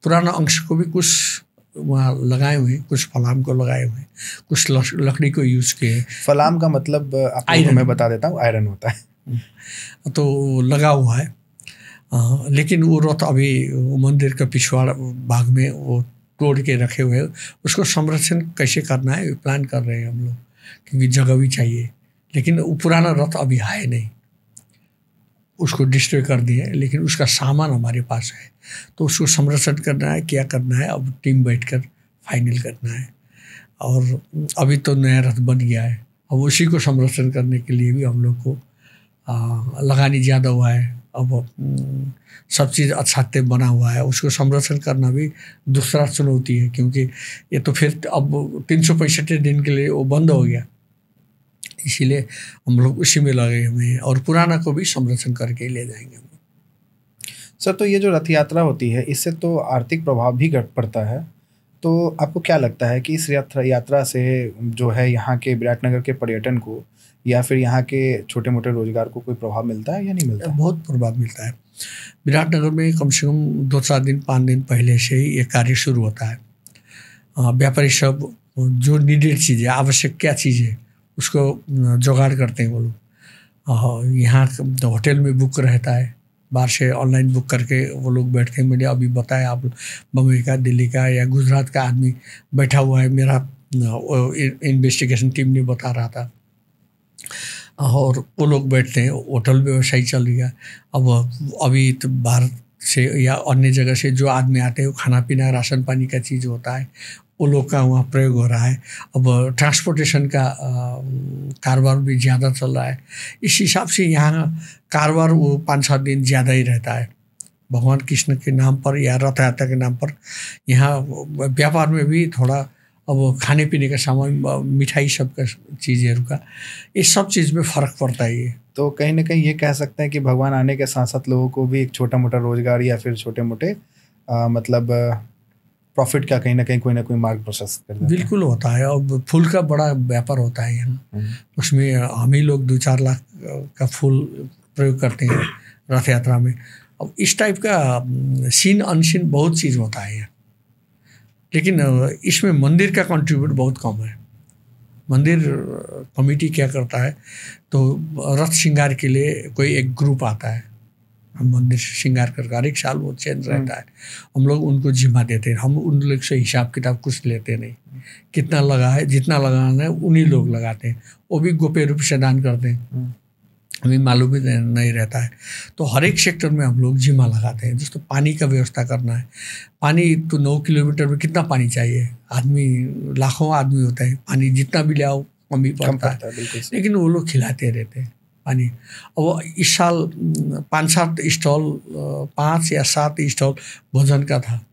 पुराना अंश को भी कुछ वहाँ लगाए हुए, कुछ फलाम को लगाए हुए, कुछ लकड़ी को यूज़ किए। फलाम का मतलब आप लोगों को मैं बता देता हूँ, आयरन होता है। तो लगा हुआ है। लेकिन वो रथ अभी मंदिर का पिछवाड़ा भाग में वो तोड़ के रखे हुए, उसको संरक्षण कैसे करना है प्लान कर रहे हैं हम लोग, क्योंकि जगह भी चाहिए। लेकिन वो पुराना रथ अभी है नहीं, उसको डिस्ट्रॉय कर दिए, लेकिन उसका सामान हमारे पास है। तो उसको संरक्षण करना है, क्या करना है, अब टीम बैठकर फाइनल करना है। और अभी तो नया रथ बन गया है, अब उसी को संरक्षण करने के लिए भी हम लोग को लगानी ज़्यादा हुआ है। अब सब चीज़ अच्छा से बना हुआ है, उसको संरक्षण करना भी दूसरा चुनौती है, क्योंकि ये तो फिर अब 365 दिन के लिए वो बंद हो गया। इसीलिए हम लोग उसी में लगे हुए हैं और पुराना को भी संरक्षण करके ले जाएंगे हम लोग। सर तो ये जो रथ यात्रा होती है इससे तो आर्थिक प्रभाव भी पड़ता है, तो आपको क्या लगता है कि इस यात्रा से जो है यहाँ के विराटनगर के पर्यटन को या फिर यहाँ के छोटे मोटे रोजगार को कोई प्रभाव मिलता है या नहीं मिलता? बहुत प्रभाव मिलता है। विराटनगर में कम से कम 2-4 दिन 5 दिन पहले से ही ये कार्य शुरू होता है। व्यापारी सब जो नीडेड चीज़ें, आवश्यक क्या चीज़ें, उसको जुगाड़ करते हैं वो लोग। यहाँ होटल में बुक रहता है, बाहर से ऑनलाइन बुक करके वो लोग बैठते हैं। मैंने अभी बताया, आप बम्बई का, दिल्ली का या गुजरात का आदमी बैठा हुआ है, मेरा इन्वेस्टिगेशन टीम ने बता रहा था। और वो लोग बैठते हैं, होटल व्यवसाय चल रही है। अब अभी तो भारत से या अन्य जगह से जो आदमी आते हैं, वो खाना पीना, राशन पानी का चीज़ होता है, वो लोग का वहाँ प्रयोग हो रहा है। अब ट्रांसपोर्टेशन का कारोबार भी ज़्यादा चल रहा है। इस हिसाब से यहाँ कारोबार वो 5-7 दिन ज़्यादा ही रहता है। भगवान कृष्ण के नाम पर या रथ यात्रा के नाम पर यहाँ व्यापार में भी थोड़ा, अब खाने पीने का सामान, मिठाई सब का चीज़ें का, इस सब चीज़ में फ़र्क पड़ता है। तो कहीं ना कहीं ये कह सकते हैं कि भगवान आने के साथ साथ लोगों को भी एक छोटा मोटा रोजगार या फिर छोटे मोटे मतलब प्रॉफिट का कहीं ना कहीं कोई ना कोई मार्ग प्रशस्त कर देता है। बिल्कुल होता है। अब फूल का बड़ा व्यापार होता है यहाँ, उसमें हम ही लोग 2-4 लाख का फूल प्रयोग करते हैं रथ यात्रा में। अब इस टाइप का सीन अनसीन बहुत चीज़ होता है यहाँ, लेकिन इसमें मंदिर का कंट्रीब्यूट बहुत कम है। मंदिर कमेटी क्या करता है, तो रथ श्रृंगार के लिए कोई एक ग्रुप आता है, हम मंदिर श्रृंगार कर, हर एक साल वो चेंज रहता है। हम लोग उनको जिम्मा देते हैं, हम उन लोग से हिसाब किताब कुछ लेते नहीं। कितना लगा है, जितना लगाना है उन्हीं लोग लगाते हैं, वो भी गोप्य रूप से दान करते हैं, हमें मालूम भी नहीं रहता है। तो हर एक सेक्टर में हम लोग जिम्मा लगाते हैं। दोस्तों, पानी का व्यवस्था करना है, पानी तो 9 किलोमीटर में कितना पानी चाहिए, आदमी लाखों आदमी होता है, पानी जितना भी ले आओ कम ही पड़ता है, लेकिन वो लोग खिलाते रहते हैं पानी। अब इस साल 5-7 स्टॉल, 5 या 7 स्टॉल भोजन का था,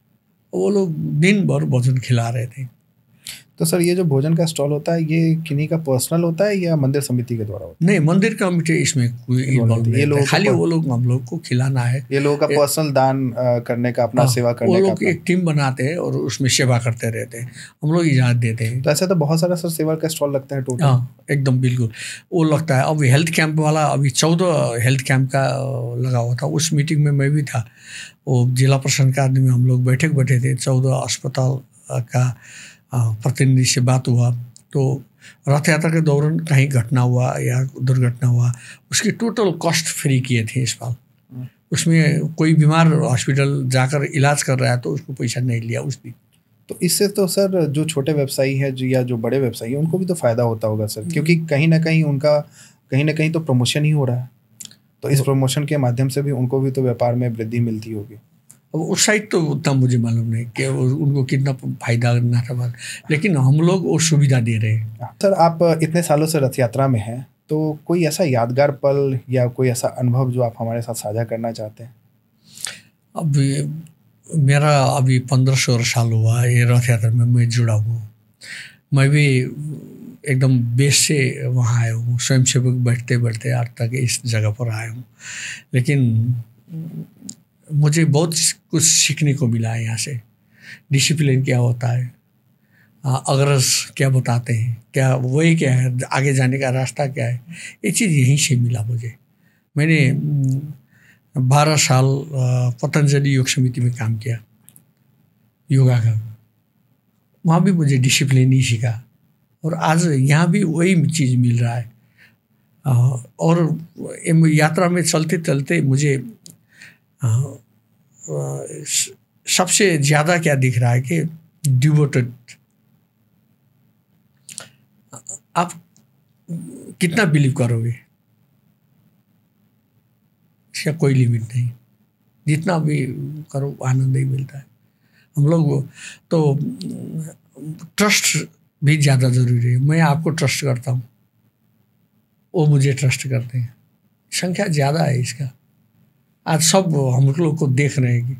वो लोग दिन भर भोजन खिला रहे थे। तो सर ये जो भोजन का स्टॉल होता है, ये किन्हीं का पर्सनल होता है या मंदिर समिति के द्वारा होता है? नहीं, मंदिर कमेटी इसमें कोई इन्वॉल्व नहीं है, खाली वो लोग हम लोग को खिलाना है। ये लोगों का पर्सनल दान करने का, अपना सेवा करने का, वो लोग एक टीम बनाते हैं और उसमें सेवा करते रहते हैं, हम लोग इजाज़त देते हैं। तो ऐसा तो बहुत सारा सर सेवा का स्टॉल लगता है टोटल। हाँ, एकदम बिल्कुल वो लगता है। अब हेल्थ कैंप वाला अभी 14 हेल्थ कैंप का लगा हुआ था, उस मीटिंग में मैं भी था। वो जिला प्रशासन का आदमी, हम लोग बैठे थे, 14 अस्पताल का प्रतिनिधि से बात हुआ। तो रथ यात्रा के दौरान कहीं घटना हुआ या दुर्घटना हुआ, उसकी टोटल कॉस्ट फ्री किए थे इस बार। उसमें कोई बीमार हॉस्पिटल जाकर इलाज कर रहा है तो उसको पैसा नहीं लिया उस दिन। तो इससे तो सर जो छोटे व्यवसायी है जो या जो बड़े व्यवसायी है उनको भी तो फायदा होता होगा सर, क्योंकि कहीं ना कहीं उनका कहीं ना कहीं तो प्रमोशन ही हो रहा है, तो इस प्रमोशन के माध्यम से भी उनको भी तो व्यापार में वृद्धि मिलती होगी। अब उस साइड तो उतना मुझे मालूम नहीं कि उनको कितना फायदा नाफा, लेकिन हम लोग वो सुविधा दे रहे हैं। सर आप इतने सालों से रथ यात्रा में हैं, तो कोई ऐसा यादगार पल या कोई ऐसा अनुभव जो आप हमारे साथ साझा करना चाहते हैं? अब मेरा अभी 15-16 साल हुआ ये रथ यात्रा में मैं जुड़ा हूँ। मैं भी एकदम बेस से वहाँ आया हूँ, स्वयंसेवक बैठते बैठते आज तक इस जगह पर आया हूँ। लेकिन मुझे बहुत कुछ सीखने को मिला है यहाँ से। डिसिप्लिन क्या होता है, अग्रज क्या बताते हैं, क्या वही क्या है, आगे जाने का रास्ता क्या है, ये चीज़ यहीं से मिला मुझे। मैंने 12 साल पतंजलि योग समिति में काम किया, योगा का। वहाँ भी मुझे डिसिप्लिन ही सीखा और आज यहाँ भी वही चीज़ मिल रहा है। और यात्रा में चलते चलते मुझे सबसे ज़्यादा क्या दिख रहा है कि डिवोटेड, आप कितना बिलीव करोगे, इसका कोई लिमिट नहीं। जितना भी करो आनंद ही मिलता है। हम लोग तो ट्रस्ट भी ज़्यादा ज़रूरी है। मैं आपको ट्रस्ट करता हूँ, वो मुझे ट्रस्ट करते हैं। संख्या ज़्यादा है इसका। आज सब हम लोग को देख रहे हैं कि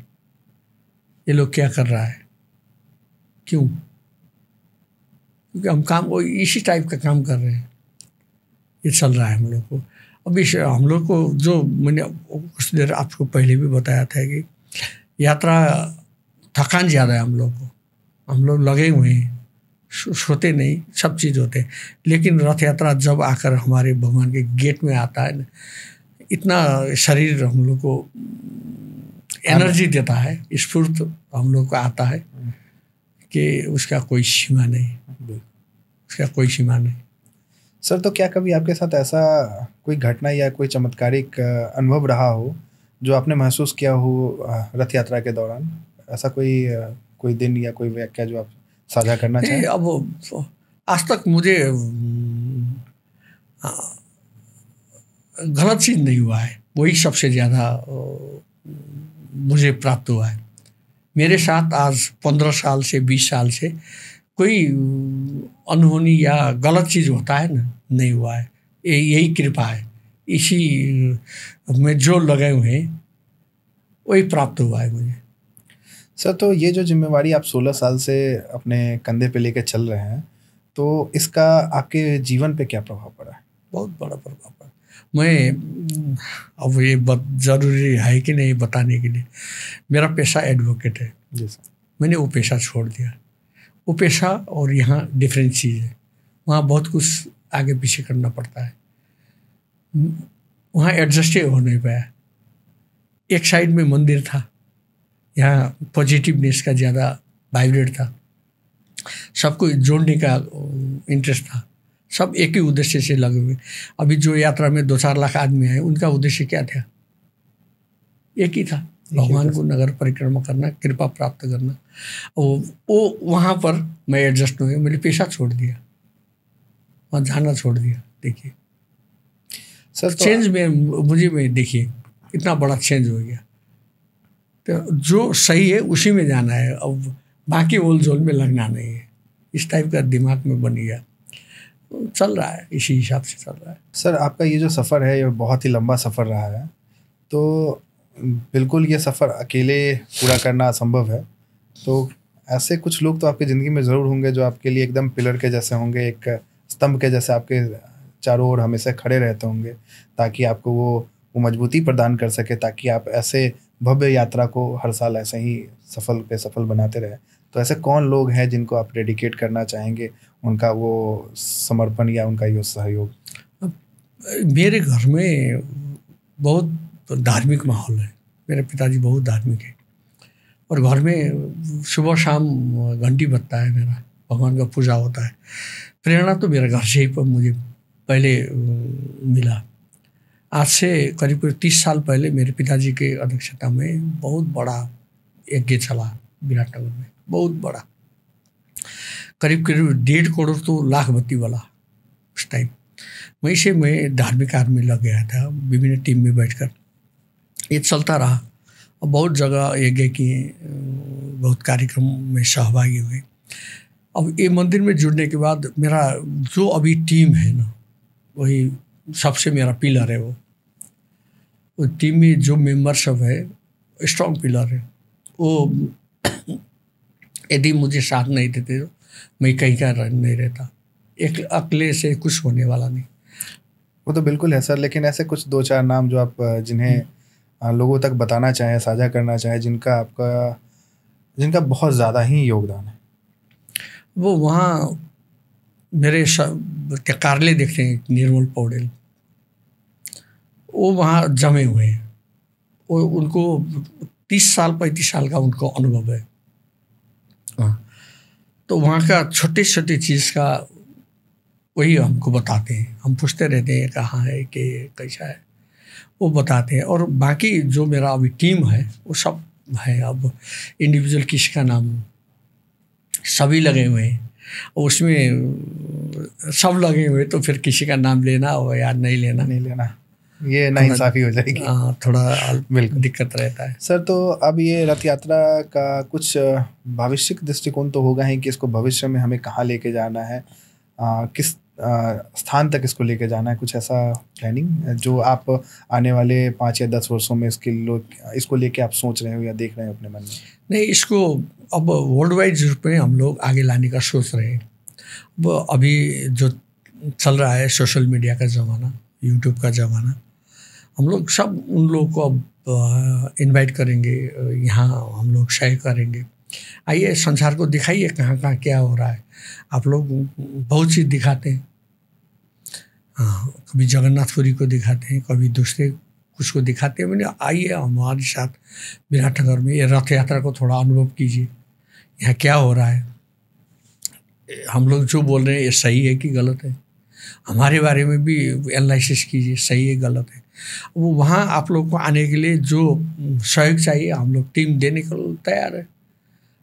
ये लोग क्या कर रहा है, क्यों? क्योंकि हम काम वो इसी टाइप का काम कर रहे हैं, ये चल रहा है हम लोग को। अभी हम लोग को जो मैंने कुछ देर आपको पहले भी बताया था कि यात्रा थकान ज़्यादा है हम लोग को। हम लोग लगे हुए हैं, सोते नहीं, सब चीज़ होते हैं। लेकिन रथ यात्रा जब आकर हमारे भगवान के गेट में आता है ना, इतना शरीर हम लोग को एनर्जी देता है, स्फूर्त हम लोग को आता है कि उसका कोई सीमा नहीं, उसका कोई सीमा नहीं। सर तो क्या कभी आपके साथ ऐसा कोई घटना या कोई चमत्कारिक अनुभव रहा हो जो आपने महसूस किया हो रथ यात्रा के दौरान? ऐसा कोई दिन या कोई व्याख्या जो आप साझा करना चाहें? अब आज तक मुझे गलत चीज़ नहीं हुआ है, वही सबसे ज़्यादा मुझे प्राप्त हुआ है। मेरे साथ आज 15 साल से 20 साल से कोई अनहोनी या गलत चीज़ होता है ना, नहीं हुआ है। यही कृपा है, इसी में जो लगे हुए हैं वही प्राप्त हुआ है मुझे। सर तो ये जो जिम्मेवारी आप 16 साल से अपने कंधे पे लेके चल रहे हैं, तो इसका आपके जीवन पे क्या प्रभाव पड़ा है? बहुत बड़ा प्रभाव पड़ा। मैं अब ये ज़रूरी है कि नहीं बताने के लिए, मेरा पेशा एडवोकेट है। जी सर। मैंने वो पेशा छोड़ दिया। वो पेशा और यहाँ डिफरेंट चीज़ है। वहाँ बहुत कुछ आगे पीछे करना पड़ता है, वहाँ एडजस्ट हो नहीं पाया। एक साइड में मंदिर था, यहाँ पॉजिटिवनेस का ज़्यादा वाइब्रेट था, सबको जोड़ने का इंटरेस्ट था, सब एक ही उद्देश्य से लगे हुए। अभी जो यात्रा में 2-4 लाख आदमी आए, उनका उद्देश्य क्या था? एक ही था, भगवान को नगर परिक्रमा करना, कृपा प्राप्त करना। वो वहाँ पर मैं एडजस्ट हो गया, मैंने पेशा छोड़ दिया, वहाँ जाना छोड़ दिया। देखिए सर चेंज में मुझे में देखिए इतना बड़ा चेंज हो गया। तो जो सही है उसी में जाना है, अब बाकी ओल जोल में लगना नहीं है। इस टाइप का दिमाग में बन गया, चल रहा है, इसी हिसाब से चल रहा है। सर आपका ये जो सफ़र है ये बहुत ही लंबा सफ़र रहा है, तो बिल्कुल ये सफ़र अकेले पूरा करना असंभव है। तो ऐसे कुछ लोग तो आपकी ज़िंदगी में ज़रूर होंगे जो आपके लिए एकदम पिलर के जैसे होंगे, एक स्तंभ के जैसे आपके चारों ओर हमेशा खड़े रहते होंगे, ताकि आपको वो मजबूती प्रदान कर सके, ताकि आप ऐसे भव्य यात्रा को हर साल ऐसे ही सफल पे सफल बनाते रहे। तो ऐसे कौन लोग हैं जिनको आप डेडिकेट करना चाहेंगे, उनका वो समर्पण या उनका ये सहयोग? मेरे घर में बहुत धार्मिक माहौल है। मेरे पिताजी बहुत धार्मिक है और घर में सुबह शाम घंटी बजता है, मेरा भगवान का पूजा होता है। प्रेरणा तो मेरे घर से ही पर मुझे पहले मिला। आज से करीब 30 साल पहले मेरे पिताजी के अध्यक्षता में बहुत बड़ा यज्ञ चला विराटनगर में, बहुत बड़ा। करीब करीब 1.5 करोड़ तो लाख बत्ती वाला उस टाइम। वहीं से मैं धार्मिक कार्य में लग गया था, विभिन्न टीम में बैठकर ये चलता रहा। और बहुत जगह यज्ञ किए, बहुत कार्यक्रम में सहभागी हुए। अब ये मंदिर में जुड़ने के बाद मेरा जो अभी टीम है ना, वही सबसे मेरा पिलर है। वो टीम में जो मेंबर सब है स्ट्रॉन्ग पिलर है। वो यदि मुझे साथ नहीं देते तो मैं कहीं का नहीं रहता। एक अकेले से कुछ होने वाला नहीं। वो तो बिल्कुल है सर, लेकिन ऐसे कुछ 2-4 नाम जो आप जिन्हें लोगों तक बताना चाहें, साझा करना चाहें, जिनका बहुत ज़्यादा ही योगदान है। वो वहाँ मेरे कार्यालय देखते हैं, निर्मल पौडेल, वो वहाँ जमे हुए हैं। वो उनको 30 साल 35 साल का उनको अनुभव है। तो वहाँ का छोटे छोटे चीज़ का वही हमको बताते हैं। हम पूछते रहते हैं कहाँ है कि कैसा है, वो बताते हैं। और बाकी जो मेरा अभी टीम है वो सब है। अब इंडिविजुअल किसका नाम, सभी लगे हुए हैं उसमें, सब लगे हुए तो फिर किसी का नाम लेना हो या नहीं लेना ये नाइंसाफ़ी हो जाएगी। थोड़ा बिल्कुल दिक्कत रहता है सर। तो अब ये रथ यात्रा का कुछ भविष्य दृष्टिकोण तो होगा ही कि इसको भविष्य में हमें कहाँ लेके जाना है, किस स्थान तक इसको लेके जाना है। कुछ ऐसा प्लानिंग जो आप आने वाले 5 या 10 वर्षों में इसको लेके आप सोच रहे हो या देख रहे हो अपने मन में? नहीं, इसको अब वर्ल्ड वाइड रूप में हम लोग आगे लाने का सोच रहे हैं। वो अभी जो चल रहा है सोशल मीडिया का ज़माना, यूट्यूब का ज़माना, हम लोग सब उन लोगों को अब इनवाइट करेंगे, यहाँ हम लोग शेयर करेंगे। आइए संसार को दिखाइए कहाँ कहाँ क्या हो रहा है। आप लोग बहुत चीज़ दिखाते हैं, हाँ, कभी जगन्नाथपुरी को दिखाते हैं, कभी दूसरे कुछ को दिखाते हैं। मैंने आइए हमारे साथ विराटनगर में ये रथ यात्रा को थोड़ा अनुभव कीजिए, यहाँ क्या हो रहा है, हम लोग जो बोल रहे हैं ये सही है कि गलत है। हमारे बारे में भी एनालिसिस कीजिए, सही है गलत है। वो वहाँ आप लोग को आने के लिए जो सहयोग चाहिए हम लोग टीम देने को तैयार है।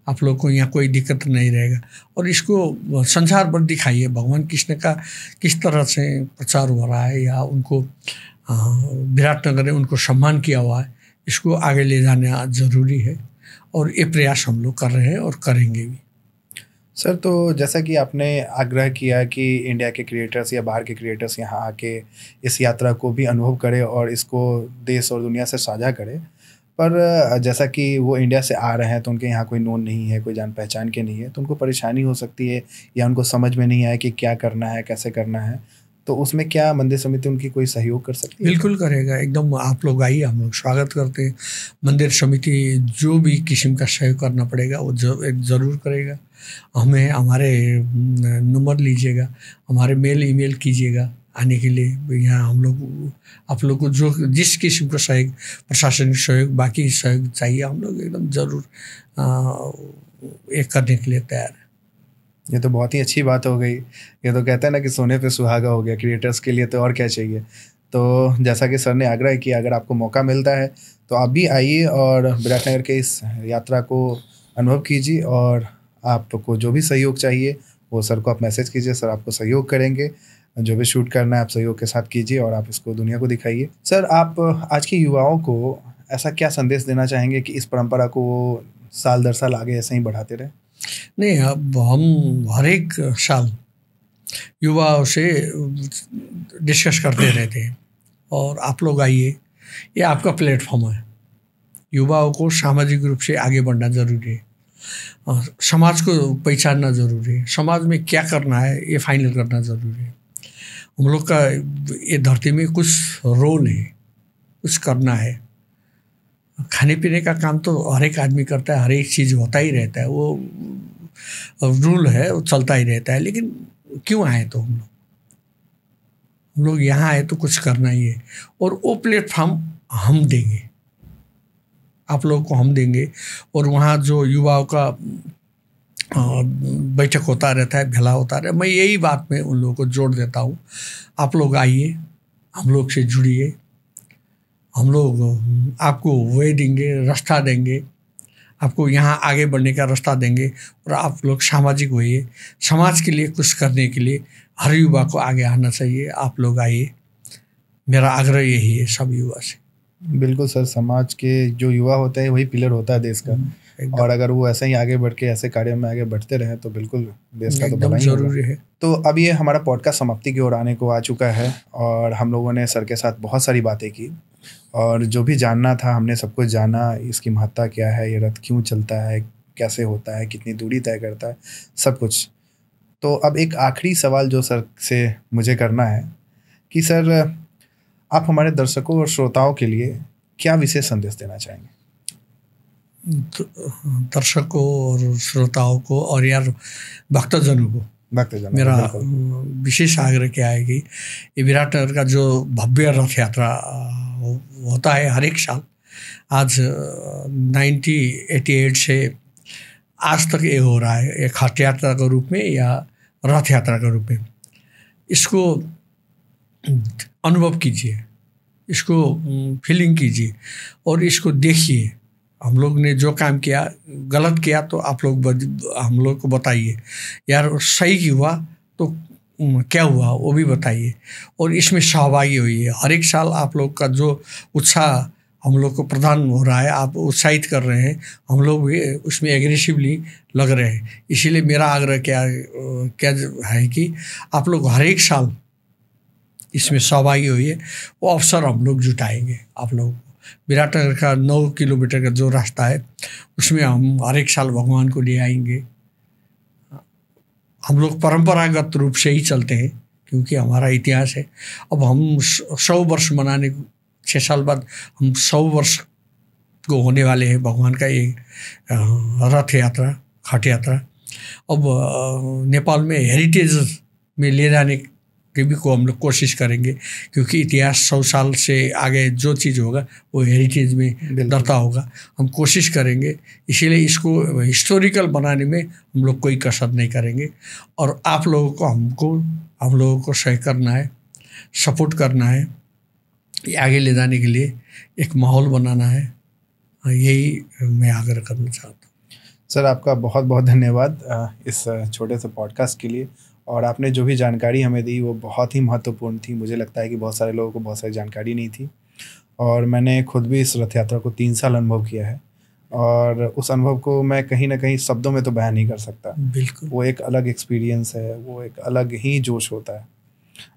आप लोग को यहाँ कोई दिक्कत नहीं रहेगा। और इसको संसार भर दिखाइए भगवान कृष्ण का किस तरह से प्रचार हो रहा है, या उनको विराटनगर में उनको सम्मान किया हुआ है, इसको आगे ले जाना ज़रूरी है। और ये प्रयास हम लोग कर रहे हैं और करेंगे भी। सर, तो जैसा कि आपने आग्रह किया कि इंडिया के क्रिएटर्स या बाहर के क्रिएटर्स यहाँ आके इस यात्रा को भी अनुभव करें और इसको देश और दुनिया से साझा करें, पर जैसा कि वो इंडिया से आ रहे हैं तो उनके यहाँ कोई नोन नहीं है, कोई जान पहचान के नहीं है, तो उनको परेशानी हो सकती है या उनको समझ में नहीं आए कि क्या करना है, कैसे करना है। तो उसमें क्या मंदिर समिति उनकी कोई सहयोग कर सकती है? बिल्कुल करेगा, एकदम। आप लोग आइए, हम लोग स्वागत करते हैं। मंदिर समिति जो भी किस्म का सहयोग करना पड़ेगा वो ज़रूर करेगा। हमें हमारे नंबर लीजिएगा, हमारे मेल ईमेल कीजिएगा आने के लिए। यहाँ हम लोग आप लोग को जो जिस किस्म का सहयोग, प्रशासनिक सहयोग, बाकी सहयोग चाहिए, हम लोग एकदम ज़रूर एक करने के लिए तैयार है। ये तो बहुत ही अच्छी बात हो गई। ये तो कहते हैं ना कि सोने पे सुहागा हो गया क्रिएटर्स के लिए, तो और क्या चाहिए। तो जैसा कि सर ने आग्रह किया, अगर आपको मौका मिलता है तो आप भी आइए और विराटनगर के इस यात्रा को अनुभव कीजिए, और आपको जो भी सहयोग चाहिए वो सर को आप मैसेज कीजिए, सर आपको सहयोग करेंगे। जो भी शूट करना है आप सहयोग के साथ कीजिए और आप इसको दुनिया को दिखाइए। सर, आप आज के युवाओं को ऐसा क्या संदेश देना चाहेंगे कि इस परंपरा को वो साल दर साल आगे ऐसे ही बढ़ाते रहें? नहीं, अब हम हर एक साल युवाओं से डिस्कस करते रहते हैं, और आप लोग आइए, ये आपका प्लेटफॉर्म है। युवाओं को सामाजिक रूप से आगे बढ़ना ज़रूरी है, और समाज को पहचानना ज़रूरी है। समाज में क्या करना है ये फाइनल करना ज़रूरी है। हम लोग का ये धरती में कुछ रोल है, कुछ करना है। खाने पीने का काम तो हर एक आदमी करता है, हर एक चीज़ होता ही रहता है, वो रूल है, वो चलता ही रहता है। लेकिन क्यों आए तो हम लोग यहाँ आए तो कुछ करना ही है, और वो प्लेटफॉर्म हम देंगे, आप लोग को हम देंगे। और वहाँ जो युवाओं का बैठक होता रहता है, भेला होता रहता है, मैं यही बात में उन लोगों को जोड़ देता हूँ। आप लोग आइए, हम लोग से जुड़िए, हम लोग आपको वे देंगे, रास्ता देंगे, आपको यहाँ आगे बढ़ने का रास्ता देंगे और आप लोग सामाजिक होइए। समाज के लिए कुछ करने के लिए हर युवा को आगे आना चाहिए। आप लोग आइए, मेरा आग्रह यही है सब युवा से। बिल्कुल सर, समाज के जो युवा होते हैं वही पिलर होता है देश का, और अगर वो ऐसे ही आगे बढ़ के ऐसे कार्यों में आगे बढ़ते रहे तो बिल्कुल देश का तो भला ही जरूरी है। तो अब ये हमारा पॉडकास्ट समाप्ति की ओर आने को आ चुका है, और हम लोगों ने सर के साथ बहुत सारी बातें की, और जो भी जानना था हमने सब कुछ जाना। इसकी महत्ता क्या है, ये रथ क्यों चलता है, कैसे होता है, कितनी दूरी तय करता है, सब कुछ। तो अब एक आखिरी सवाल जो सर से मुझे करना है कि सर, आप हमारे दर्शकों और श्रोताओं के लिए क्या विशेष संदेश देना चाहेंगे? दर्शकों और श्रोताओं को और यार भक्तजनों को मेरा विशेश आग्रह क्या है कि ये विराटनगर का जो भव्य रथ यात्रा होता है हर एक साल, आज 1988 से आज तक ये हो रहा है, एक हट यात्रा के रूप में या रथ यात्रा के रूप में। इसको अनुभव कीजिए, इसको फीलिंग कीजिए और इसको देखिए। हम लोग ने जो काम किया गलत किया तो आप लोग हम लोग को बताइए, यार सही हुआ तो क्या हुआ वो भी बताइए, और इसमें सहभागी होइए। हर एक साल आप लोग का जो उत्साह हम लोग को प्रदान हो रहा है, आप उत्साहित कर रहे हैं, हम लोग भी उसमें एग्रेसिवली लग रहे हैं। इसीलिए मेरा आग्रह क्या है कि आप लोग हर एक साल इसमें सहभागी होइए। वो अवसर हम लोग जुटाएंगे आप लोग। विराटनगर का 9 किलोमीटर का जो रास्ता है उसमें हम हर एक साल भगवान को ले आएंगे। हम लोग परंपरागत रूप से ही चलते हैं क्योंकि हमारा इतिहास है। अब हम 100 वर्ष मनाने, 6 साल बाद हम 100 वर्ष को होने वाले हैं भगवान का ये रथ यात्रा, घाट यात्रा। अब नेपाल में हेरिटेज में ले जाने के भी को हम लोग कोशिश करेंगे, क्योंकि इतिहास 100 साल से आगे जो चीज़ होगा वो हेरिटेज में दर्ता होगा। हम कोशिश करेंगे, इसीलिए इसको हिस्टोरिकल बनाने में हम लोग कोई कसर नहीं करेंगे। और आप लोगों को हम लोगों को सहयोग करना है, सपोर्ट करना है, आगे ले जाने के लिए एक माहौल बनाना है। यही मैं आग्रह करना चाहता हूँ। सर आपका बहुत बहुत धन्यवाद इस छोटे से पॉडकास्ट के लिए, और आपने जो भी जानकारी हमें दी वो बहुत ही महत्वपूर्ण थी। मुझे लगता है कि बहुत सारे लोगों को बहुत सारी जानकारी नहीं थी, और मैंने खुद भी इस रथ यात्रा को 3 साल अनुभव किया है, और उस अनुभव को मैं कहीं ना कहीं शब्दों में तो बयान नहीं कर सकता। बिल्कुल, वो एक अलग एक्सपीरियंस है, वो एक अलग ही जोश होता है।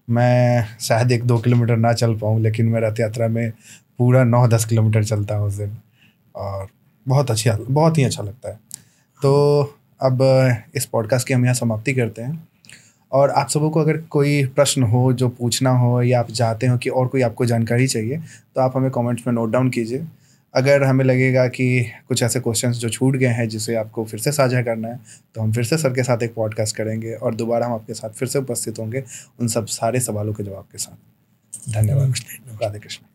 मैं शायद 1-2 किलोमीटर ना चल पाऊँ, लेकिन मैं रथ यात्रा में पूरा 9-10 किलोमीटर चलता हूँ उस दिन, और बहुत ही अच्छा लगता है। तो अब इस पॉडकास्ट की हम यहाँ समाप्ति करते हैं, और आप सबों को अगर कोई प्रश्न हो जो पूछना हो, या आप चाहते हो कि और कोई आपको जानकारी चाहिए, तो आप हमें कमेंट्स में नोट डाउन कीजिए। अगर हमें लगेगा कि कुछ ऐसे क्वेश्चंस जो छूट गए हैं जिसे आपको फिर से साझा करना है, तो हम फिर से सर के साथ एक पॉडकास्ट करेंगे, और दोबारा हम आपके साथ फिर से उपस्थित होंगे उन सब सारे सवालों के जवाब के साथ। धन्यवाद। राधे कृष्ण।